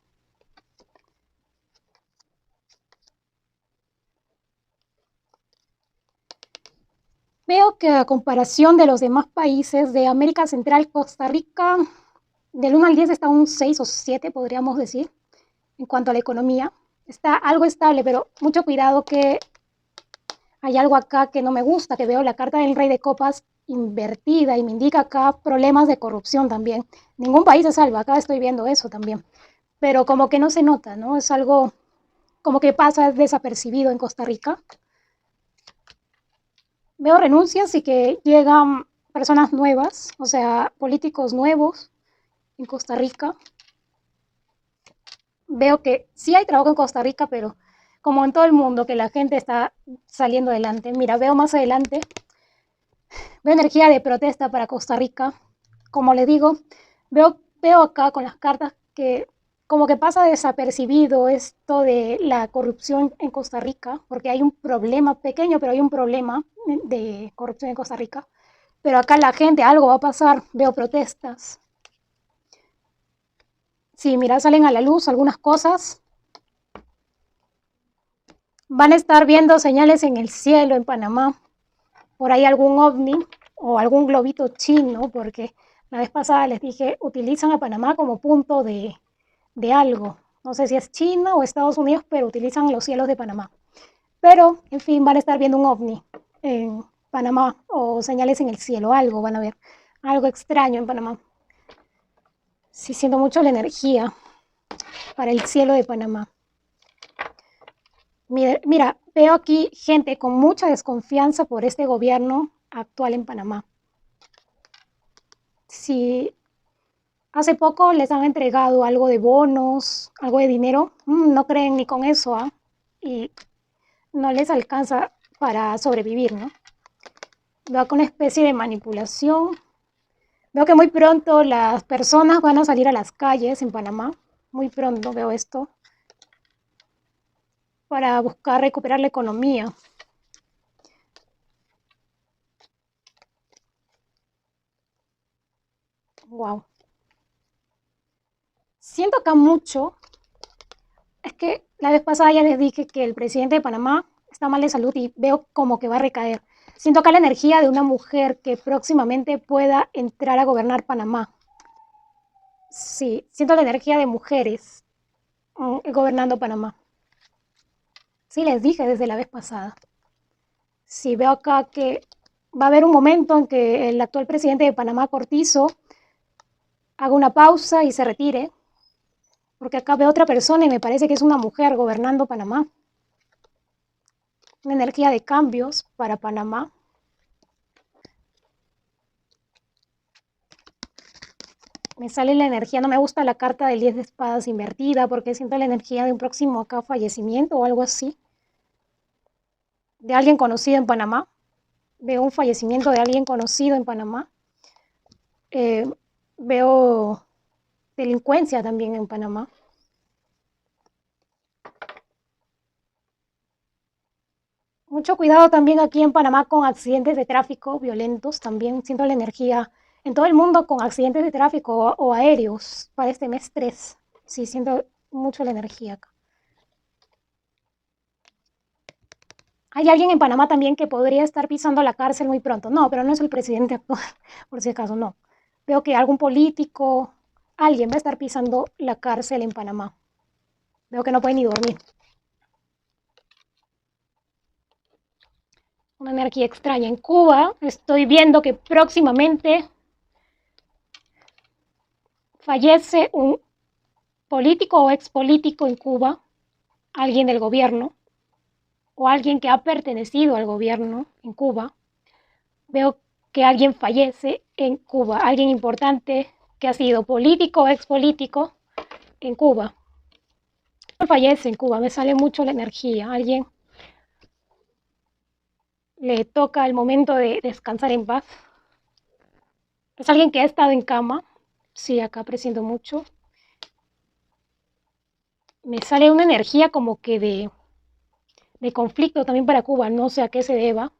Veo que a comparación de los demás países de América Central, Costa Rica, del 1 al 10 está un 6 o 7, podríamos decir, en cuanto a la economía. Está algo estable, pero mucho cuidado que hay algo acá que no me gusta, que veo la carta del rey de copas invertida y me indica acá problemas de corrupción también. Ningún país se salva, acá estoy viendo eso también. Pero como que no se nota, ¿no? Es algo como que pasa desapercibido en Costa Rica. Veo renuncias y que llegan personas nuevas, o sea, políticos nuevos en Costa Rica. Veo que sí hay trabajo en Costa Rica, pero como en todo el mundo, que la gente está saliendo adelante. Mira, veo más adelante, veo energía de protesta para Costa Rica. Como le digo, veo acá con las cartas que como que pasa desapercibido esto de la corrupción en Costa Rica, porque hay un problema pequeño, pero hay un problema de corrupción en Costa Rica. Pero acá la gente, algo va a pasar, veo protestas. Sí, mira, salen a la luz algunas cosas. Van a estar viendo señales en el cielo en Panamá, por ahí algún ovni o algún globito chino, porque la vez pasada les dije, utilizan a Panamá como punto de algo. No sé si es China o Estados Unidos, pero utilizan los cielos de Panamá. Pero, en fin, van a estar viendo un ovni en Panamá o señales en el cielo, algo van a ver, algo extraño en Panamá. Sí, siento mucho la energía para el cielo de Panamá. Mira, veo aquí gente con mucha desconfianza por este gobierno actual en Panamá. Si hace poco les han entregado algo de bonos, algo de dinero, no creen ni con eso, ¿ah? Y no les alcanza para sobrevivir, ¿no? Veo con una especie de manipulación. Veo que muy pronto las personas van a salir a las calles en Panamá. Muy pronto veo esto para buscar recuperar la economía. Wow. Siento acá mucho. Es que la vez pasada ya les dije que el presidente de Panamá está mal de salud y veo como que va a recaer. Siento acá la energía de una mujer que próximamente pueda entrar a gobernar Panamá. Sí, siento la energía de mujeres gobernando Panamá. Sí, les dije desde la vez pasada. Sí, veo acá que va a haber un momento en que el actual presidente de Panamá, Cortizo, haga una pausa y se retire, porque acá veo otra persona y me parece que es una mujer gobernando Panamá. Una energía de cambios para Panamá. Me sale la energía, no me gusta la carta del 10 de espadas invertida porque siento la energía de un próximo acá fallecimiento o algo así. De alguien conocido en Panamá. Veo un fallecimiento de alguien conocido en Panamá. Eh, Veo delincuencia también en Panamá. Mucho cuidado también aquí en Panamá con accidentes de tráfico violentos. También siento la energía en todo el mundo con accidentes de tráfico o aéreos para este mes 3. Sí, siento mucho la energía acá. Hay alguien en Panamá también que podría estar pisando la cárcel muy pronto. No, pero no es el presidente actual, por si acaso no. Veo que algún político, alguien va a estar pisando la cárcel en Panamá. Veo que no puede ni dormir. Una energía extraña. En Cuba estoy viendo que próximamente fallece un político o expolítico en Cuba, alguien del gobierno o alguien que ha pertenecido al gobierno en Cuba. Veo que alguien fallece en Cuba, alguien importante que ha sido político o expolítico en Cuba. Fallece en Cuba, me sale mucho la energía. Alguien le toca el momento de descansar en paz. Es alguien que ha estado en cama. Sí, acá presiento mucho. Me sale una energía como que de conflicto también para Cuba. No sé a qué se deba.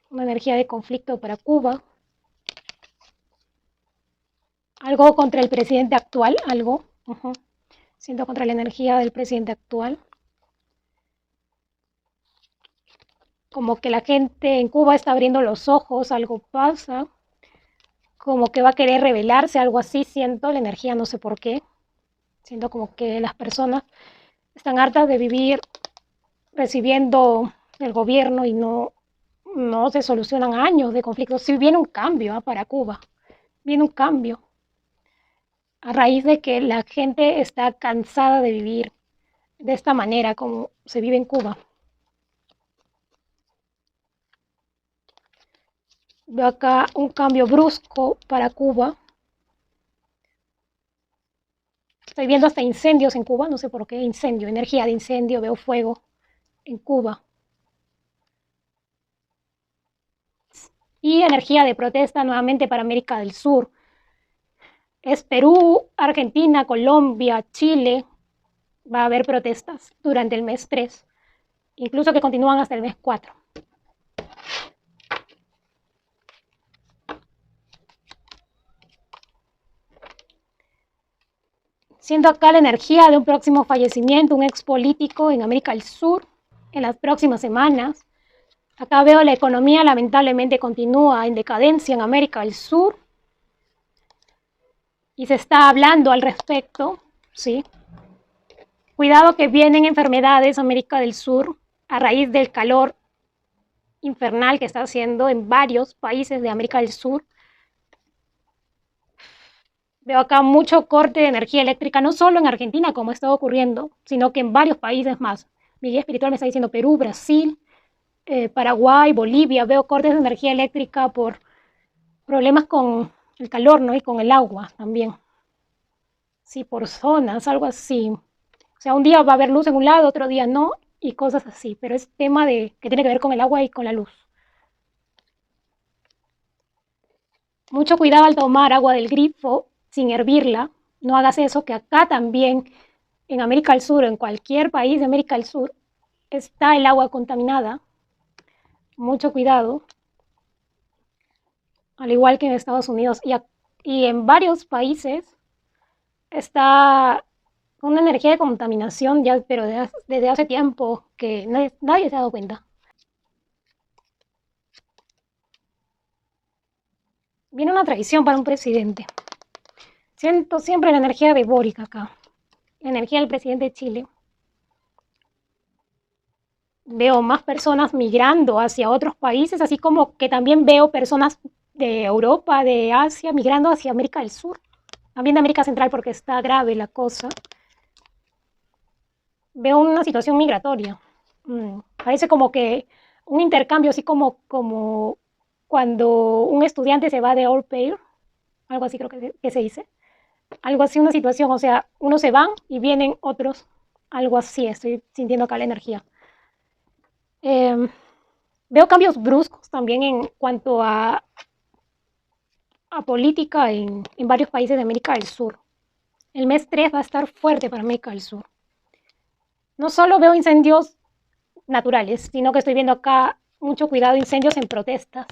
Una energía de conflicto para Cuba. Algo contra el presidente actual, algo. Siento contra la energía del presidente actual. Como que la gente en Cuba está abriendo los ojos, algo pasa. Como que va a querer rebelarse, algo así. Siento la energía, no sé por qué. Siento como que las personas están hartas de vivir recibiendo el gobierno y no se solucionan años de conflictos. Sí viene un cambio para Cuba, viene un cambio a raíz de que la gente está cansada de vivir de esta manera como se vive en Cuba. Veo acá un cambio brusco para Cuba. Estoy viendo hasta incendios en Cuba, no sé por qué, incendio, energía de incendio, veo fuego en Cuba. Y energía de protesta nuevamente para América del Sur. Es Perú, Argentina, Colombia, Chile. Va a haber protestas durante el mes 3, incluso que continúan hasta el mes 4. Siendo acá la energía de un próximo fallecimiento, un ex político en América del Sur, en las próximas semanas. Acá veo la economía lamentablemente continúa en decadencia en América del Sur y se está hablando al respecto, ¿sí? Cuidado que vienen enfermedades América del Sur a raíz del calor infernal que está haciendo en varios países de América del Sur. Veo acá mucho corte de energía eléctrica, no solo en Argentina, como está ocurriendo, sino que en varios países más. Mi guía espiritual me está diciendo Perú, Brasil, Paraguay, Bolivia. Veo cortes de energía eléctrica por problemas con el calor, ¿no? Y con el agua también. Sí, por zonas, algo así. O sea, un día va a haber luz en un lado, otro día no, y cosas así. Pero es tema de que tiene que ver con el agua y con la luz. Mucho cuidado al tomar agua del grifo sin hervirla. No hagas eso, que acá también, en América del Sur, en cualquier país de América del Sur, está el agua contaminada. Mucho cuidado. Al igual que en Estados Unidos y en varios países está una energía de contaminación ya, pero desde hace tiempo que nadie se ha dado cuenta. Viene una traición para un presidente. Siento siempre la energía de Boric acá, la energía del presidente de Chile. Veo más personas migrando hacia otros países, así como que también veo personas de Europa, de Asia, migrando hacia América del Sur, también de América Central porque está grave la cosa. Veo una situación migratoria. Parece como que un intercambio, así como cuando un estudiante se va de au pair, algo así creo que se dice, algo así una situación, o sea, unos se van y vienen otros, algo así, estoy sintiendo acá la energía. Eh, Veo cambios bruscos también en cuanto a política en varios países de América del Sur. El mes 3 va a estar fuerte para América del Sur. No solo veo incendios naturales, sino que estoy viendo acá mucho cuidado, incendios en protestas,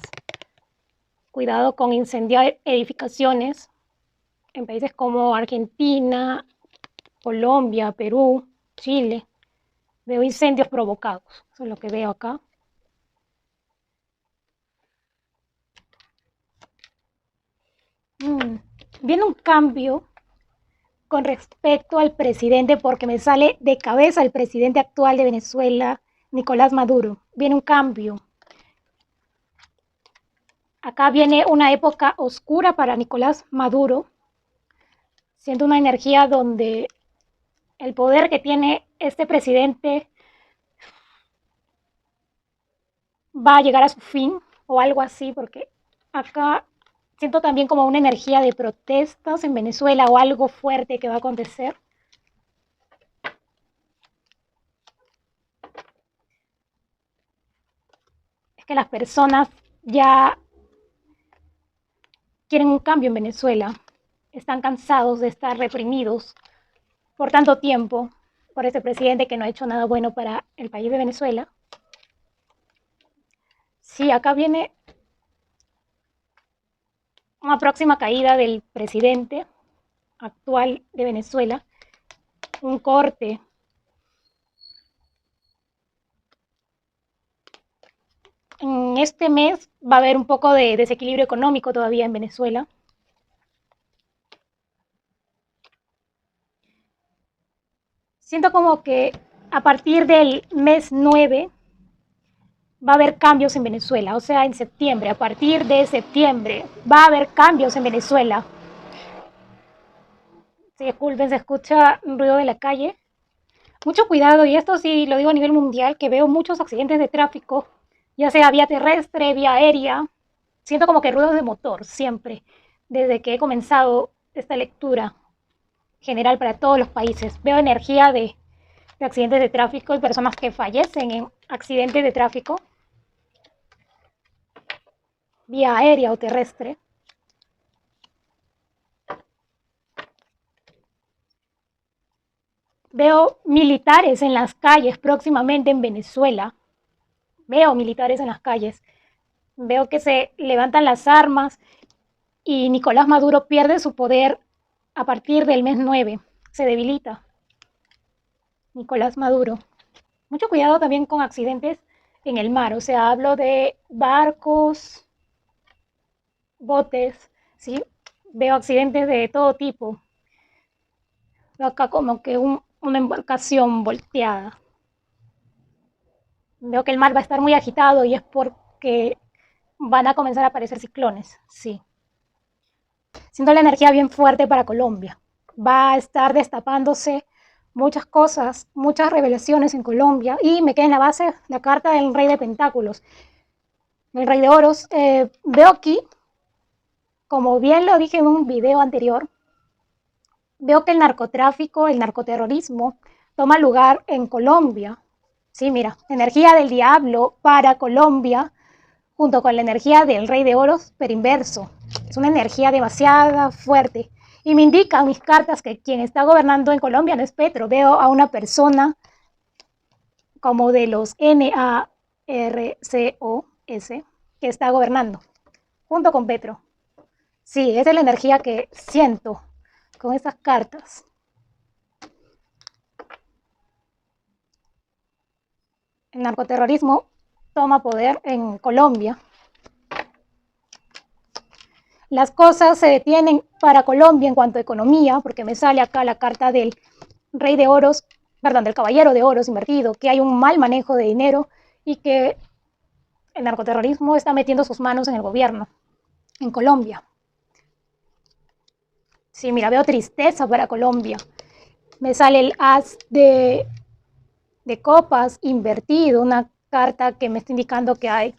cuidado con incendiar edificaciones en países como Argentina, Colombia, Perú, Chile. Veo incendios provocados, eso es lo que veo acá. Viene un cambio con respecto al presidente porque me sale de cabeza el presidente actual de Venezuela, Nicolás Maduro. Viene un cambio. Acá viene una época oscura para Nicolás Maduro, siendo una energía donde el poder que tiene este presidente va a llegar a su fin o algo así, porque acá siento también como una energía de protestas en Venezuela o algo fuerte que va a acontecer. Es que las personas ya quieren un cambio en Venezuela, están cansados de estar reprimidos por tanto tiempo por este presidente que no ha hecho nada bueno para el país de Venezuela. Sí, acá viene una próxima caída del presidente actual de Venezuela, un corte. En este mes va a haber un poco de desequilibrio económico todavía en Venezuela. Siento como que a partir del mes 9 va a haber cambios en Venezuela, o sea, en septiembre, a partir de septiembre va a haber cambios en Venezuela. Sí, disculpen, se escucha un ruido de la calle. Mucho cuidado, y esto sí lo digo a nivel mundial, que veo muchos accidentes de tráfico, ya sea vía terrestre, vía aérea. Siento como que ruidos de motor siempre, desde que he comenzado esta lectura general para todos los países. Veo energía de accidentes de tráfico y personas que fallecen en accidentes de tráfico, vía aérea o terrestre. Veo militares en las calles próximamente en Venezuela. Veo militares en las calles. Veo que se levantan las armas y Nicolás Maduro pierde su poder a partir del mes 9. Se debilita Nicolás Maduro. Mucho cuidado también con accidentes en el mar. O sea, hablo de barcos, botes, ¿sí? Veo accidentes de todo tipo. Veo acá como que una embarcación volteada. Veo que el mar va a estar muy agitado y es porque van a comenzar a aparecer ciclones, sí. Siento la energía bien fuerte para Colombia. Va a estar destapándose muchas cosas, muchas revelaciones en Colombia y me queda en la base la carta del Rey de Pentáculos, el Rey de Oros. Veo aquí, como bien lo dije en un video anterior, veo que el narcotráfico, el narcoterrorismo toma lugar en Colombia. Sí, mira, energía del diablo para Colombia junto con la energía del Rey de Oros, pero inverso. Es una energía demasiado fuerte. Y me indican mis cartas que quien está gobernando en Colombia no es Petro. Veo a una persona como de los NARCOS que está gobernando junto con Petro. Sí, esa es la energía que siento con estas cartas. El narcoterrorismo toma poder en Colombia. Las cosas se detienen para Colombia en cuanto a economía, porque me sale acá la carta del Rey de Oros, perdón, del Caballero de Oros invertido, que hay un mal manejo de dinero y que el narcoterrorismo está metiendo sus manos en el gobierno, en Colombia. Sí, mira, veo tristeza para Colombia. Me sale el as de copas invertido, una carta que me está indicando que hay.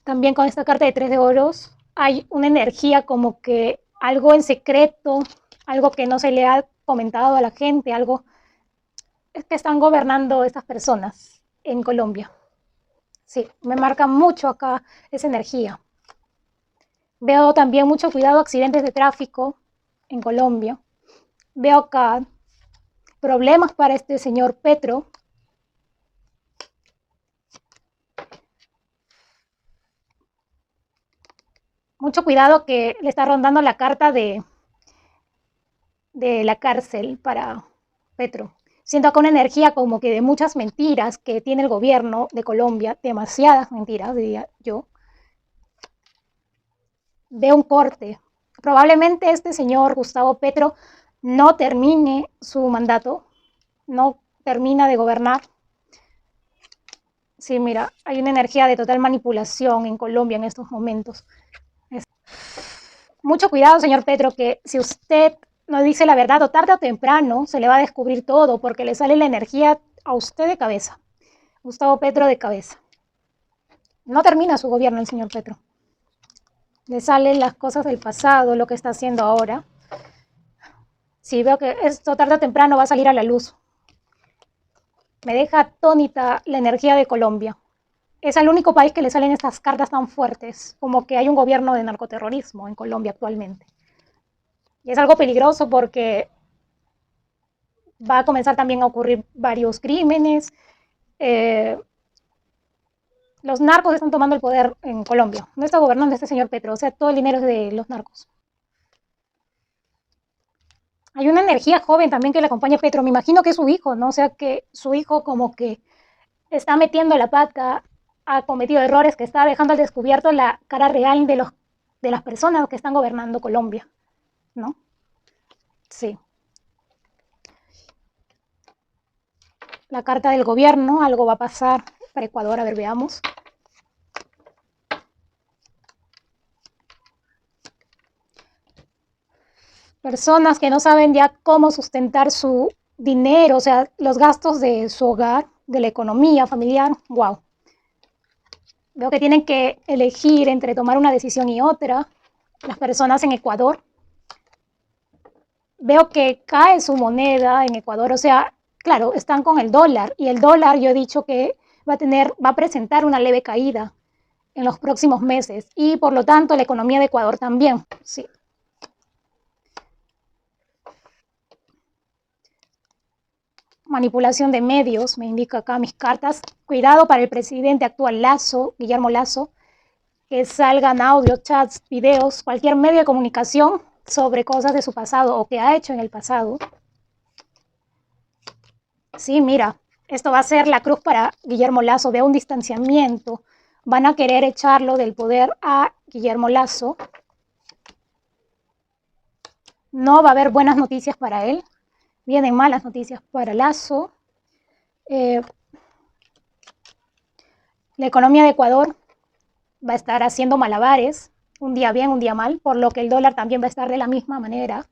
También con esta carta de 3 de oros hay una energía como que algo en secreto, algo que no se le ha comentado a la gente, algo es que están gobernando estas personas en Colombia. Sí, me marca mucho acá esa energía. Veo también mucho cuidado accidentes de tráfico en Colombia. Veo acá problemas para este señor Petro. Mucho cuidado que le está rondando la carta de la cárcel para Petro. Siento acá una energía como que de muchas mentiras que tiene el gobierno de Colombia, demasiadas mentiras, diría yo. Veo un corte. Probablemente este señor Gustavo Petro no termine su mandato, no termina de gobernar. Sí, mira, hay una energía de total manipulación en Colombia en estos momentos. Mucho cuidado, señor Petro, que si usted no dice la verdad o tarde o temprano se le va a descubrir todo porque le sale la energía a usted de cabeza. Gustavo Petro de cabeza. No termina su gobierno el señor Petro. Le salen las cosas del pasado, lo que está haciendo ahora. Sí, veo que esto tarde o temprano va a salir a la luz. Me deja atónita la energía de Colombia. Es el único país que le salen estas cartas tan fuertes, como que hay un gobierno de narcoterrorismo en Colombia actualmente. Y es algo peligroso porque va a comenzar también a ocurrir varios crímenes. Los narcos están tomando el poder en Colombia. No está gobernando este señor Petro, o sea, todo el dinero es de los narcos. Hay una energía joven también que le acompaña a Petro. Me imagino que es su hijo, ¿no? O sea, que su hijo como que está metiendo la pata, ha cometido errores, que está dejando al descubierto la cara real de las personas que están gobernando Colombia, ¿no? Sí. La carta del gobierno, algo va a pasar para Ecuador, a ver, veamos. Personas que no saben ya cómo sustentar su dinero, o sea, los gastos de su hogar, de la economía familiar, wow. Veo que tienen que elegir entre tomar una decisión y otra. Las personas en Ecuador. Veo que cae su moneda en Ecuador, o sea, claro, están con el dólar y el dólar yo he dicho que va a presentar una leve caída en los próximos meses y por lo tanto la economía de Ecuador también, sí. manipulación de medios, me indica acá mis cartas. Cuidado para el presidente actual Lasso, Guillermo Lasso, que salgan audio, chats, videos, cualquier medio de comunicación sobre cosas de su pasado o que ha hecho en el pasado. Sí, mira, esto va a ser la cruz para Guillermo Lasso, veo un distanciamiento. Van a querer echarlo del poder a Guillermo Lasso. No va a haber buenas noticias para él. Vienen malas noticias para Lasso. La economía de Ecuador va a estar haciendo malabares, un día bien, un día mal, por lo que el dólar también va a estar de la misma manera,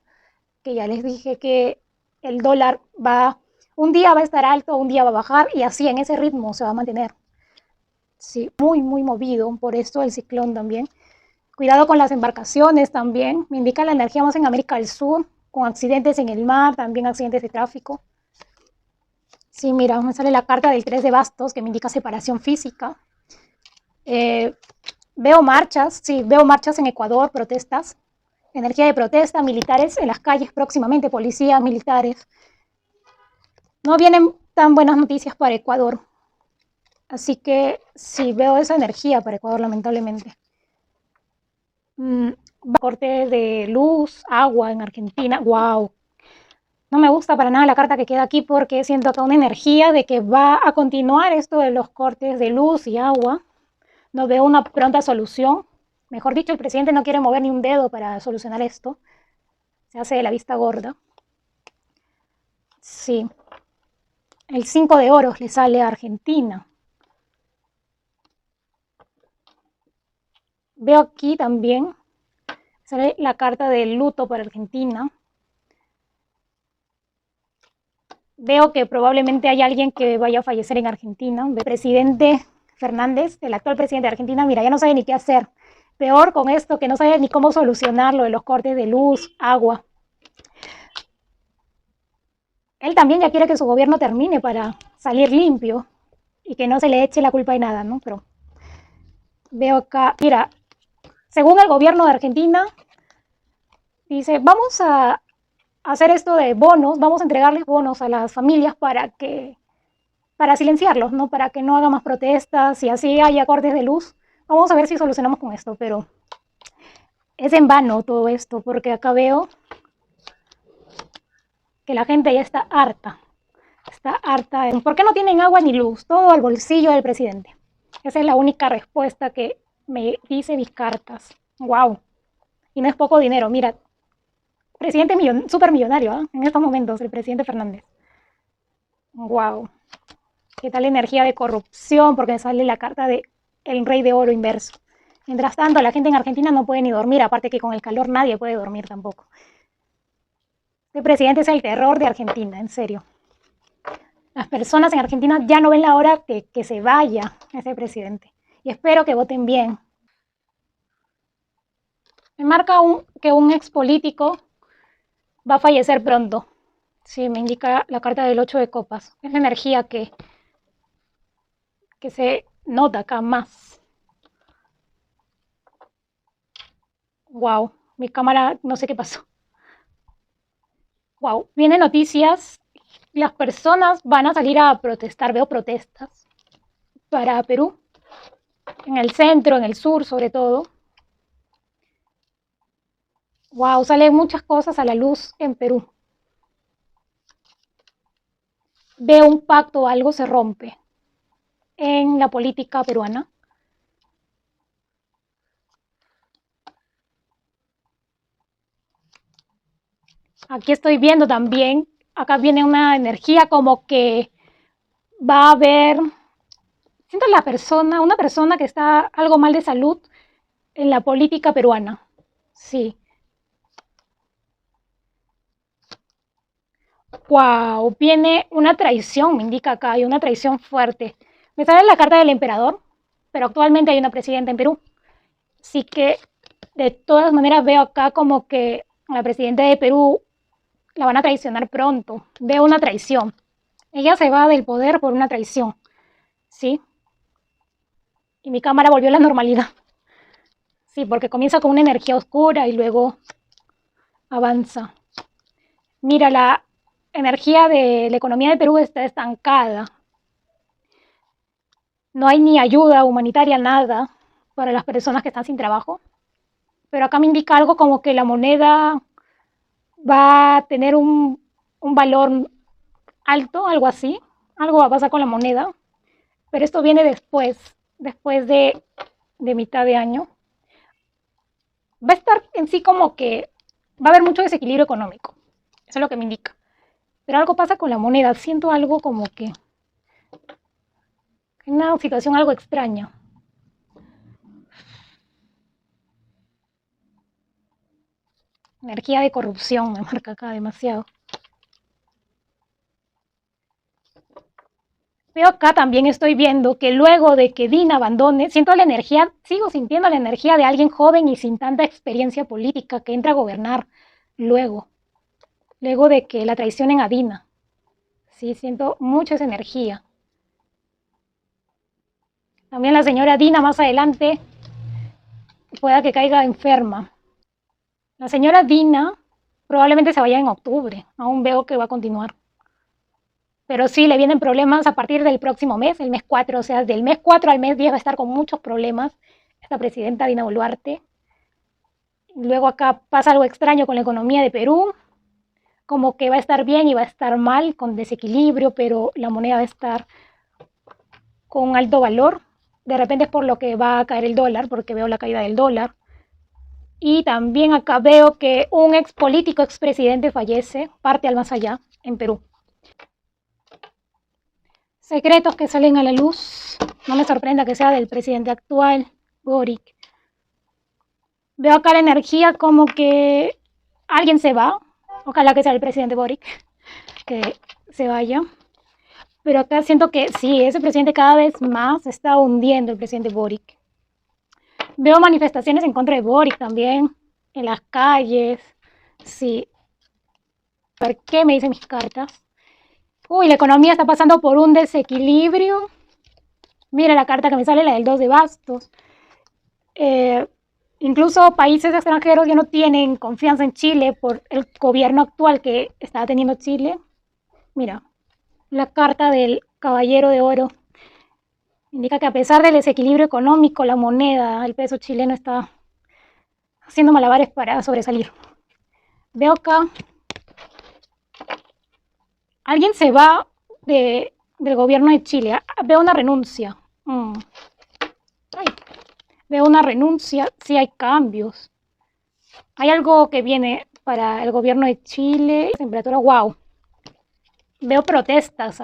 que ya les dije que el dólar un día va a estar alto, un día va a bajar, y así en ese ritmo se va a mantener. Sí, muy, muy movido, por esto el ciclón también. Cuidado con las embarcaciones también, me indica la energía más en América del Sur, con accidentes en el mar, también accidentes de tráfico. Sí, mira, me sale la carta del 3 de bastos, que me indica separación física. Veo marchas, sí, veo marchas en Ecuador, protestas, energía de protesta, militares en las calles próximamente, policías, militares. No vienen tan buenas noticias para Ecuador, así que sí, veo esa energía para Ecuador, lamentablemente. Corte de luz, agua en Argentina, wow. No me gusta para nada la carta que queda aquí porque siento acá una energía de que va a continuar esto de los cortes de luz y agua. No veo una pronta solución. Mejor dicho, el presidente no quiere mover ni un dedo para solucionar esto. Se hace de la vista gorda. Sí. El 5 de oros le sale a Argentina. Veo aquí también, sale la carta del luto para Argentina. Veo que probablemente hay alguien que vaya a fallecer en Argentina. El presidente Fernández, el actual presidente de Argentina, mira, ya no sabe ni qué hacer. Peor con esto, que no sabe ni cómo solucionar lo de los cortes de luz, agua. Él también ya quiere que su gobierno termine para salir limpio y que no se le eche la culpa de nada, ¿no? Pero veo acá, mira, según el gobierno de Argentina, dice, vamos a hacer esto de bonos, vamos a entregarles bonos a las familias para silenciarlos, ¿no? Para que no haga más protestas y así haya cortes de luz. Vamos a ver si solucionamos con esto, pero es en vano todo esto, porque acá veo que la gente ya está harta. Está harta. ¿Por qué no tienen agua ni luz? Todo al bolsillo del presidente. Esa es la única respuesta que me dice mis cartas. Wow. Y no es poco dinero. Mira, presidente súper millonario, ¿eh? En estos momentos, el presidente Fernández. Wow. ¿Qué tal energía de corrupción? Porque me sale la carta de el rey de oro inverso. Mientras tanto, la gente en Argentina no puede ni dormir, aparte que con el calor nadie puede dormir tampoco. Este presidente es el terror de Argentina, en serio. Las personas en Argentina ya no ven la hora que se vaya ese presidente. Y espero que voten bien. Me marca que un ex político va a fallecer pronto. Sí, me indica la carta del 8 de copas. Es la energía que se nota acá más. Wow, mi cámara no sé qué pasó. Wow, vienen noticias. Las personas van a salir a protestar. Veo protestas para Perú. En el centro, en el sur sobre todo. Wow, salen muchas cosas a la luz en Perú. Veo un pacto, algo se rompe en la política peruana. Aquí estoy viendo también, acá viene una energía como que va a haber, siento una persona que está algo mal de salud en la política peruana. Sí. Wow, viene una traición, me indica acá, hay una traición fuerte. Me sale la carta del emperador, pero actualmente hay una presidenta en Perú. Así que de todas maneras veo acá como que la presidenta de Perú la van a traicionar pronto. Veo una traición. Ella se va del poder por una traición. ¿Sí? Y mi cámara volvió a la normalidad. Sí, porque comienza con una energía oscura y luego avanza. Mira, energía de la economía de Perú está estancada. No hay ni ayuda humanitaria, nada, para las personas que están sin trabajo. Pero acá me indica algo como que la moneda va a tener un valor alto, algo así. Algo va a pasar con la moneda. Pero esto viene después de mitad de año. Va a estar en sí como que va a haber mucho desequilibrio económico. Eso es lo que me indica. Pero algo pasa con la moneda. Siento algo como que una situación algo extraña. Energía de corrupción me marca acá demasiado. Pero acá también estoy viendo que luego de que Dina abandone, siento la energía, sigo sintiendo la energía de alguien joven y sin tanta experiencia política que entra a gobernar luego de que la traicionen a Dina. Sí, siento mucha esa energía. También la señora Dina más adelante pueda que caiga enferma. La señora Dina probablemente se vaya en octubre, aún veo que va a continuar. Pero sí, le vienen problemas a partir del próximo mes, el mes 4, o sea, del mes 4 al mes 10 va a estar con muchos problemas esta presidenta Dina Boluarte. Luego acá pasa algo extraño con la economía de Perú, como que va a estar bien y va a estar mal, con desequilibrio, pero la moneda va a estar con alto valor. De repente es por lo que va a caer el dólar, porque veo la caída del dólar. Y también acá veo que un ex político, expresidente fallece, parte al más allá, en Perú. Secretos que salen a la luz. No me sorprenda que sea del presidente actual, Boric. Veo acá la energía como que alguien se va. Ojalá que sea el presidente Boric, que se vaya. Pero acá siento que sí, ese presidente cada vez más se está hundiendo, el presidente Boric. Veo manifestaciones en contra de Boric también, en las calles. Sí. A ver qué me dicen mis cartas. Uy, la economía está pasando por un desequilibrio. Mira la carta que me sale, la del 2 de bastos. Incluso países extranjeros ya no tienen confianza en Chile por el gobierno actual que está teniendo Chile. Mira, la carta del caballero de oro indica que a pesar del desequilibrio económico, la moneda, el peso chileno está haciendo malabares para sobresalir. Veo acá, alguien se va del gobierno de Chile. Veo una renuncia. Ay, veo una renuncia. Sí hay cambios. Hay algo que viene para el gobierno de Chile. Temperatura, wow. Veo protestas.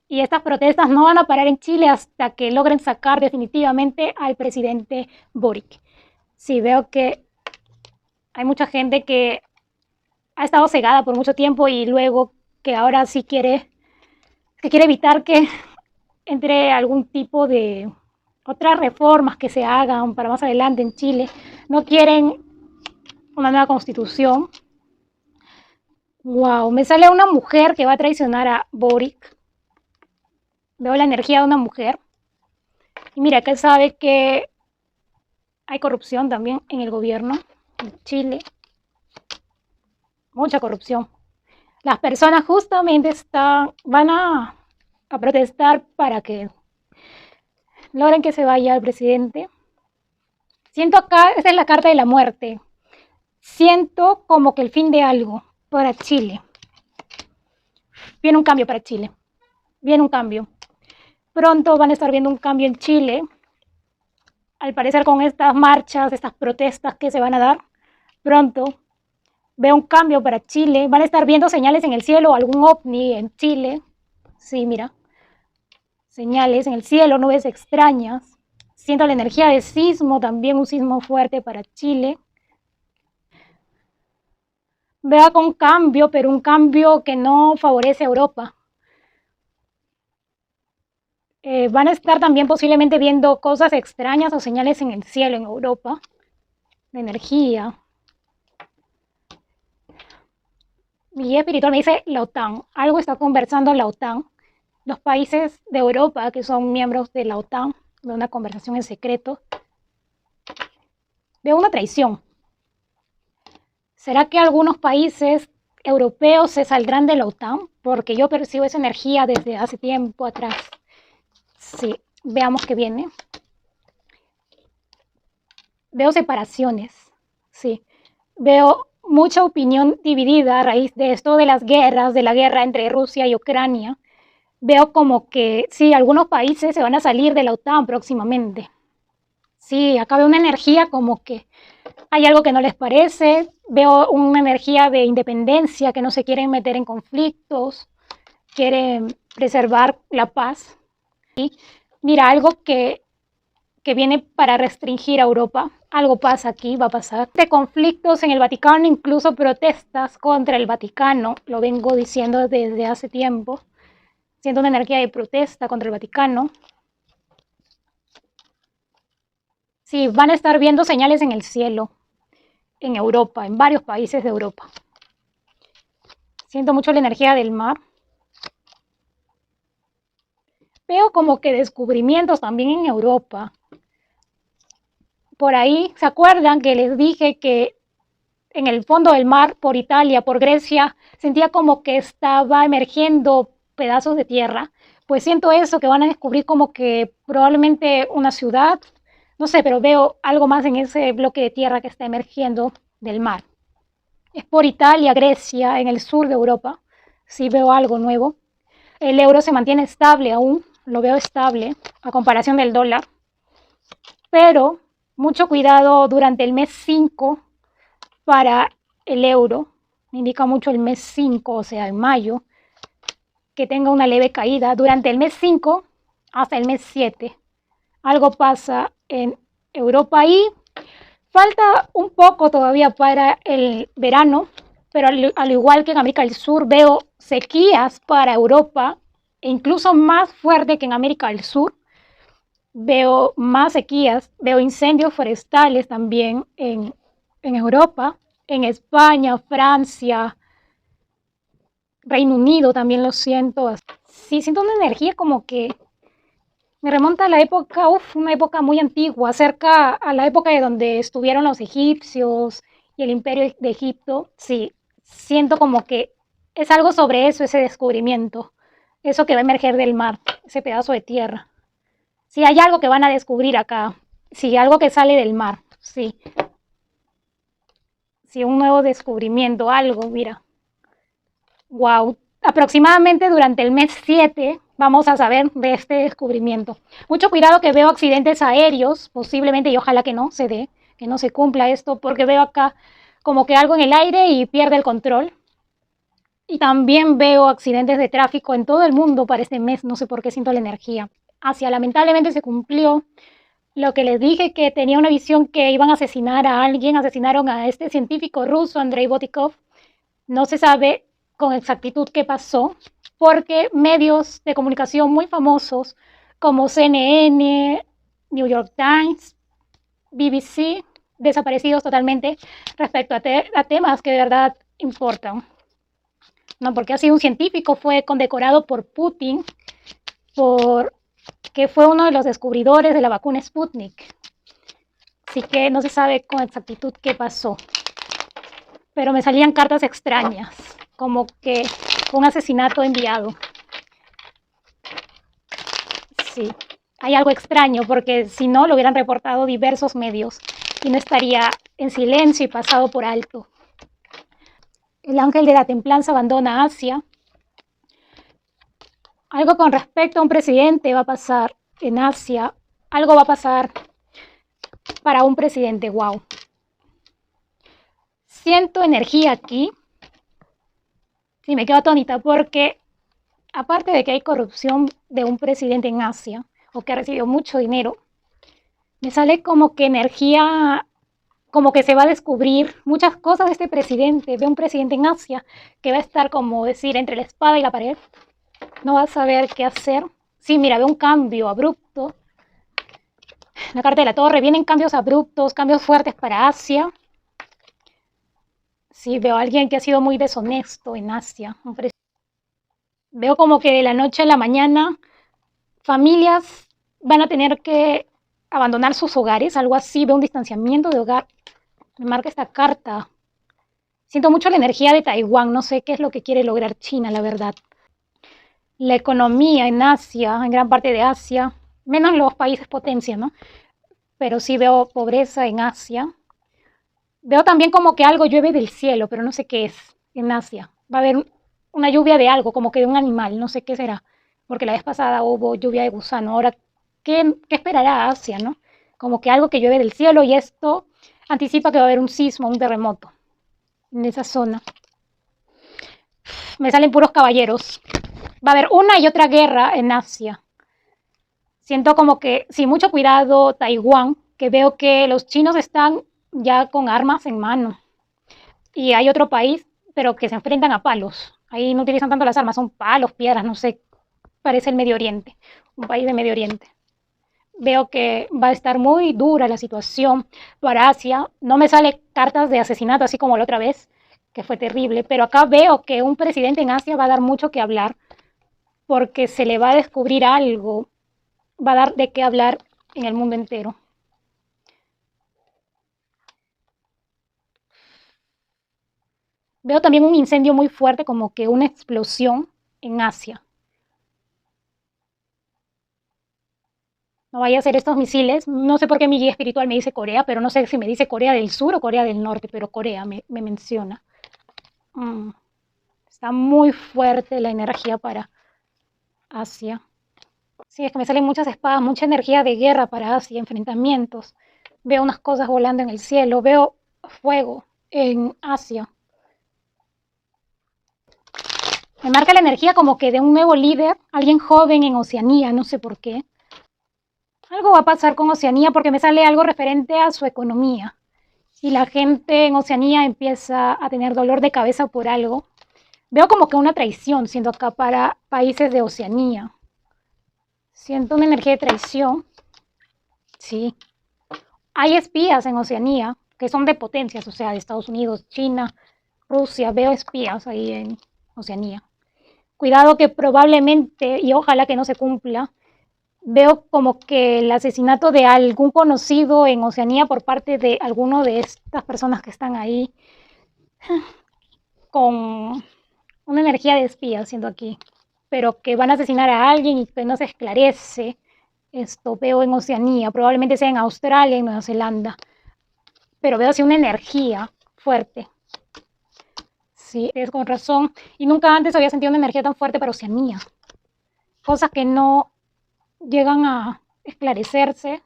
Y estas protestas no van a parar en Chile hasta que logren sacar definitivamente al presidente Boric. Sí, veo que hay mucha gente que ha estado cegada por mucho tiempo y luego que ahora sí quiere evitar que entre algún tipo de otras reformas que se hagan para más adelante en Chile. No quieren una nueva constitución. Wow, me sale una mujer que va a traicionar a Boric. Veo la energía de una mujer. Y mira, que sabe que hay corrupción también en el gobierno de Chile. Mucha corrupción. Las personas justamente van a protestar para que logren que se vaya el presidente. Siento acá, esta es la carta de la muerte. Siento como que el fin de algo para Chile. Viene un cambio para Chile. Viene un cambio. Pronto van a estar viendo un cambio en Chile. Al parecer con estas marchas, estas protestas que se van a dar pronto, veo un cambio para Chile. Van a estar viendo señales en el cielo, algún ovni en Chile. Sí, mira. Señales en el cielo, nubes extrañas. Siento la energía de sismo, también un sismo fuerte para Chile. Veo con un cambio, pero un cambio que no favorece a Europa. Van a estar también posiblemente viendo cosas extrañas o señales en el cielo en Europa, de energía. Mi guía espiritual me dice la OTAN. Algo está conversando la OTAN. Los países de Europa que son miembros de la OTAN, de una conversación en secreto. Veo una traición. ¿Será que algunos países europeos se saldrán de la OTAN, porque yo percibo esa energía desde hace tiempo atrás. Sí, veamos qué viene. Veo separaciones, sí. Veo mucha opinión dividida a raíz de esto de las guerras, de la guerra entre Rusia y Ucrania. Veo como que sí, algunos países se van a salir de la OTAN próximamente. Sí, acá veo una energía como que hay algo que no les parece. Veo una energía de independencia, que no se quieren meter en conflictos, quieren preservar la paz. Y mira, algo que viene para restringir a Europa. Algo pasa aquí, va a pasar. De conflictos en el Vaticano, incluso protestas contra el Vaticano, lo vengo diciendo desde hace tiempo. Siento una energía de protesta contra el Vaticano. Sí, van a estar viendo señales en el cielo, en Europa, en varios países de Europa. Siento mucho la energía del mar. Veo como que descubrimientos también en Europa. Por ahí, ¿se acuerdan que les dije que en el fondo del mar, por Italia, por Grecia, sentía como que estaba emergiendo pedazos de tierra? Pues siento eso, que van a descubrir como que probablemente una ciudad, no sé, pero veo algo más en ese bloque de tierra que está emergiendo del mar. Es por Italia, Grecia, en el sur de Europa. Sí veo algo nuevo. El euro se mantiene estable aún, lo veo estable a comparación del dólar. Pero mucho cuidado durante el mes 5 para el euro. Me indica mucho el mes 5, o sea, en mayo, que tenga una leve caída. Durante el mes 5 hasta el mes 7. Algo pasa en Europa y falta un poco todavía para el verano, pero al igual que en América del Sur, veo sequías para Europa, e incluso más fuerte que en América del Sur. Veo más sequías, veo incendios forestales también en Europa, en España, Francia, Reino Unido también lo siento. Sí, siento una energía como que me remonta a la época, una época muy antigua, cerca a la época de donde estuvieron los egipcios y el imperio de Egipto. Sí, siento como que es algo sobre eso, ese descubrimiento, eso que va a emerger del mar, ese pedazo de tierra. Sí, hay algo que van a descubrir acá, sí, algo que sale del mar, sí. Sí, un nuevo descubrimiento, algo, mira. Wow, aproximadamente durante el mes 7 vamos a saber de este descubrimiento. Mucho cuidado, que veo accidentes aéreos, posiblemente, y ojalá que no se dé, que no se cumpla esto, porque veo acá como que algo en el aire y pierde el control. Y también veo accidentes de tráfico en todo el mundo para este mes, no sé por qué siento la energía. Hacia lamentablemente se cumplió lo que les dije, que tenía una visión que iban a asesinar a alguien. Asesinaron a este científico ruso, Andrei Botikov. No se sabe con exactitud qué pasó, porque medios de comunicación muy famosos como CNN, New York Times, BBC, desaparecidos totalmente respecto a temas que de verdad importan. No, porque ha sido un científico, fue condecorado por Putin, que fue uno de los descubridores de la vacuna Sputnik. Así que no se sabe con exactitud qué pasó. Pero me salían cartas extrañas, como que un asesinato enviado. Sí, hay algo extraño, porque si no, lo hubieran reportado diversos medios y no estaría en silencio y pasado por alto. El ángel de la templanza abandona Asia. Algo con respecto a un presidente va a pasar en Asia. Algo va a pasar para un presidente, wow. Siento energía aquí. Sí, me quedo atónita porque aparte de que hay corrupción de un presidente en Asia, o que ha recibido mucho dinero, me sale como que energía, como que se va a descubrir muchas cosas de este presidente, de un presidente en Asia, que va a estar, como decir, entre la espada y la pared. No va a saber qué hacer. Sí, mira, veo un cambio abrupto. La carta de la torre, vienen cambios abruptos, cambios fuertes para Asia. Sí, veo a alguien que ha sido muy deshonesto en Asia. Veo como que de la noche a la mañana familias van a tener que abandonar sus hogares, algo así. Veo un distanciamiento de hogar. Me marca esta carta. Siento mucho la energía de Taiwán, no sé qué es lo que quiere lograr China, la verdad. La economía en Asia, en gran parte de Asia, menos los países potencia, ¿no? Pero sí veo pobreza en Asia. Veo también como que algo llueve del cielo, pero no sé qué es en Asia. Va a haber una lluvia de algo, como que de un animal, no sé qué será. Porque la vez pasada hubo lluvia de gusano. Ahora, ¿qué esperará Asia, no? Como que algo que llueve del cielo y esto anticipa que va a haber un sismo, un terremoto en esa zona. Me salen puros caballeros. Va a haber una y otra guerra en Asia. Siento como que, sin mucho cuidado, Taiwán, que veo que los chinos están ya con armas en mano. Y hay otro país, pero que se enfrentan a palos. Ahí no utilizan tanto las armas, son palos, piedras, no sé, parece el Medio Oriente, un país de Medio Oriente. Veo que va a estar muy dura la situación para Asia. No me sale cartas de asesinato así como la otra vez, que fue terrible, pero acá veo que un presidente en Asia va a dar mucho que hablar porque se le va a descubrir algo, va a dar de qué hablar en el mundo entero. Veo también un incendio muy fuerte, como que una explosión en Asia. No vaya a ser estos misiles. No sé por qué mi guía espiritual me dice Corea, pero no sé si me dice Corea del Sur o Corea del Norte, pero Corea me menciona. Mm, Está muy fuerte la energía para Asia. Sí, es que me salen muchas espadas, mucha energía de guerra para Asia, enfrentamientos. Veo unas cosas volando en el cielo, veo fuego en Asia. Me marca la energía como que de un nuevo líder, alguien joven en Oceanía, no sé por qué. Algo va a pasar con Oceanía porque me sale algo referente a su economía. Y la gente en Oceanía empieza a tener dolor de cabeza por algo. Veo como que una traición siendo acá para países de Oceanía. Siento una energía de traición. Sí. Hay espías en Oceanía que son de potencias, o sea, de Estados Unidos, China, Rusia. Veo espías ahí en Oceanía. Cuidado que probablemente, y ojalá que no se cumpla, veo como que el asesinato de algún conocido en Oceanía por parte de alguno de estas personas que están ahí con una energía de espía siendo aquí, pero que van a asesinar a alguien y que no se esclarece. Esto veo en Oceanía, probablemente sea en Australia, en Nueva Zelanda, pero veo así una energía fuerte. Sí, es con razón. Y nunca antes había sentido una energía tan fuerte para Oceanía. Cosas que no llegan a esclarecerse.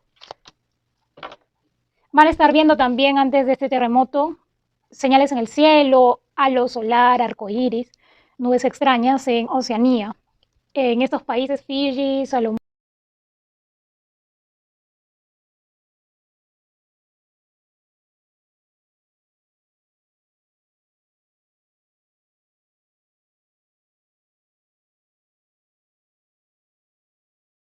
Van a estar viendo también antes de este terremoto señales en el cielo, halo solar, arcoíris, nubes extrañas en Oceanía. En estos países, Fiji, Salomón,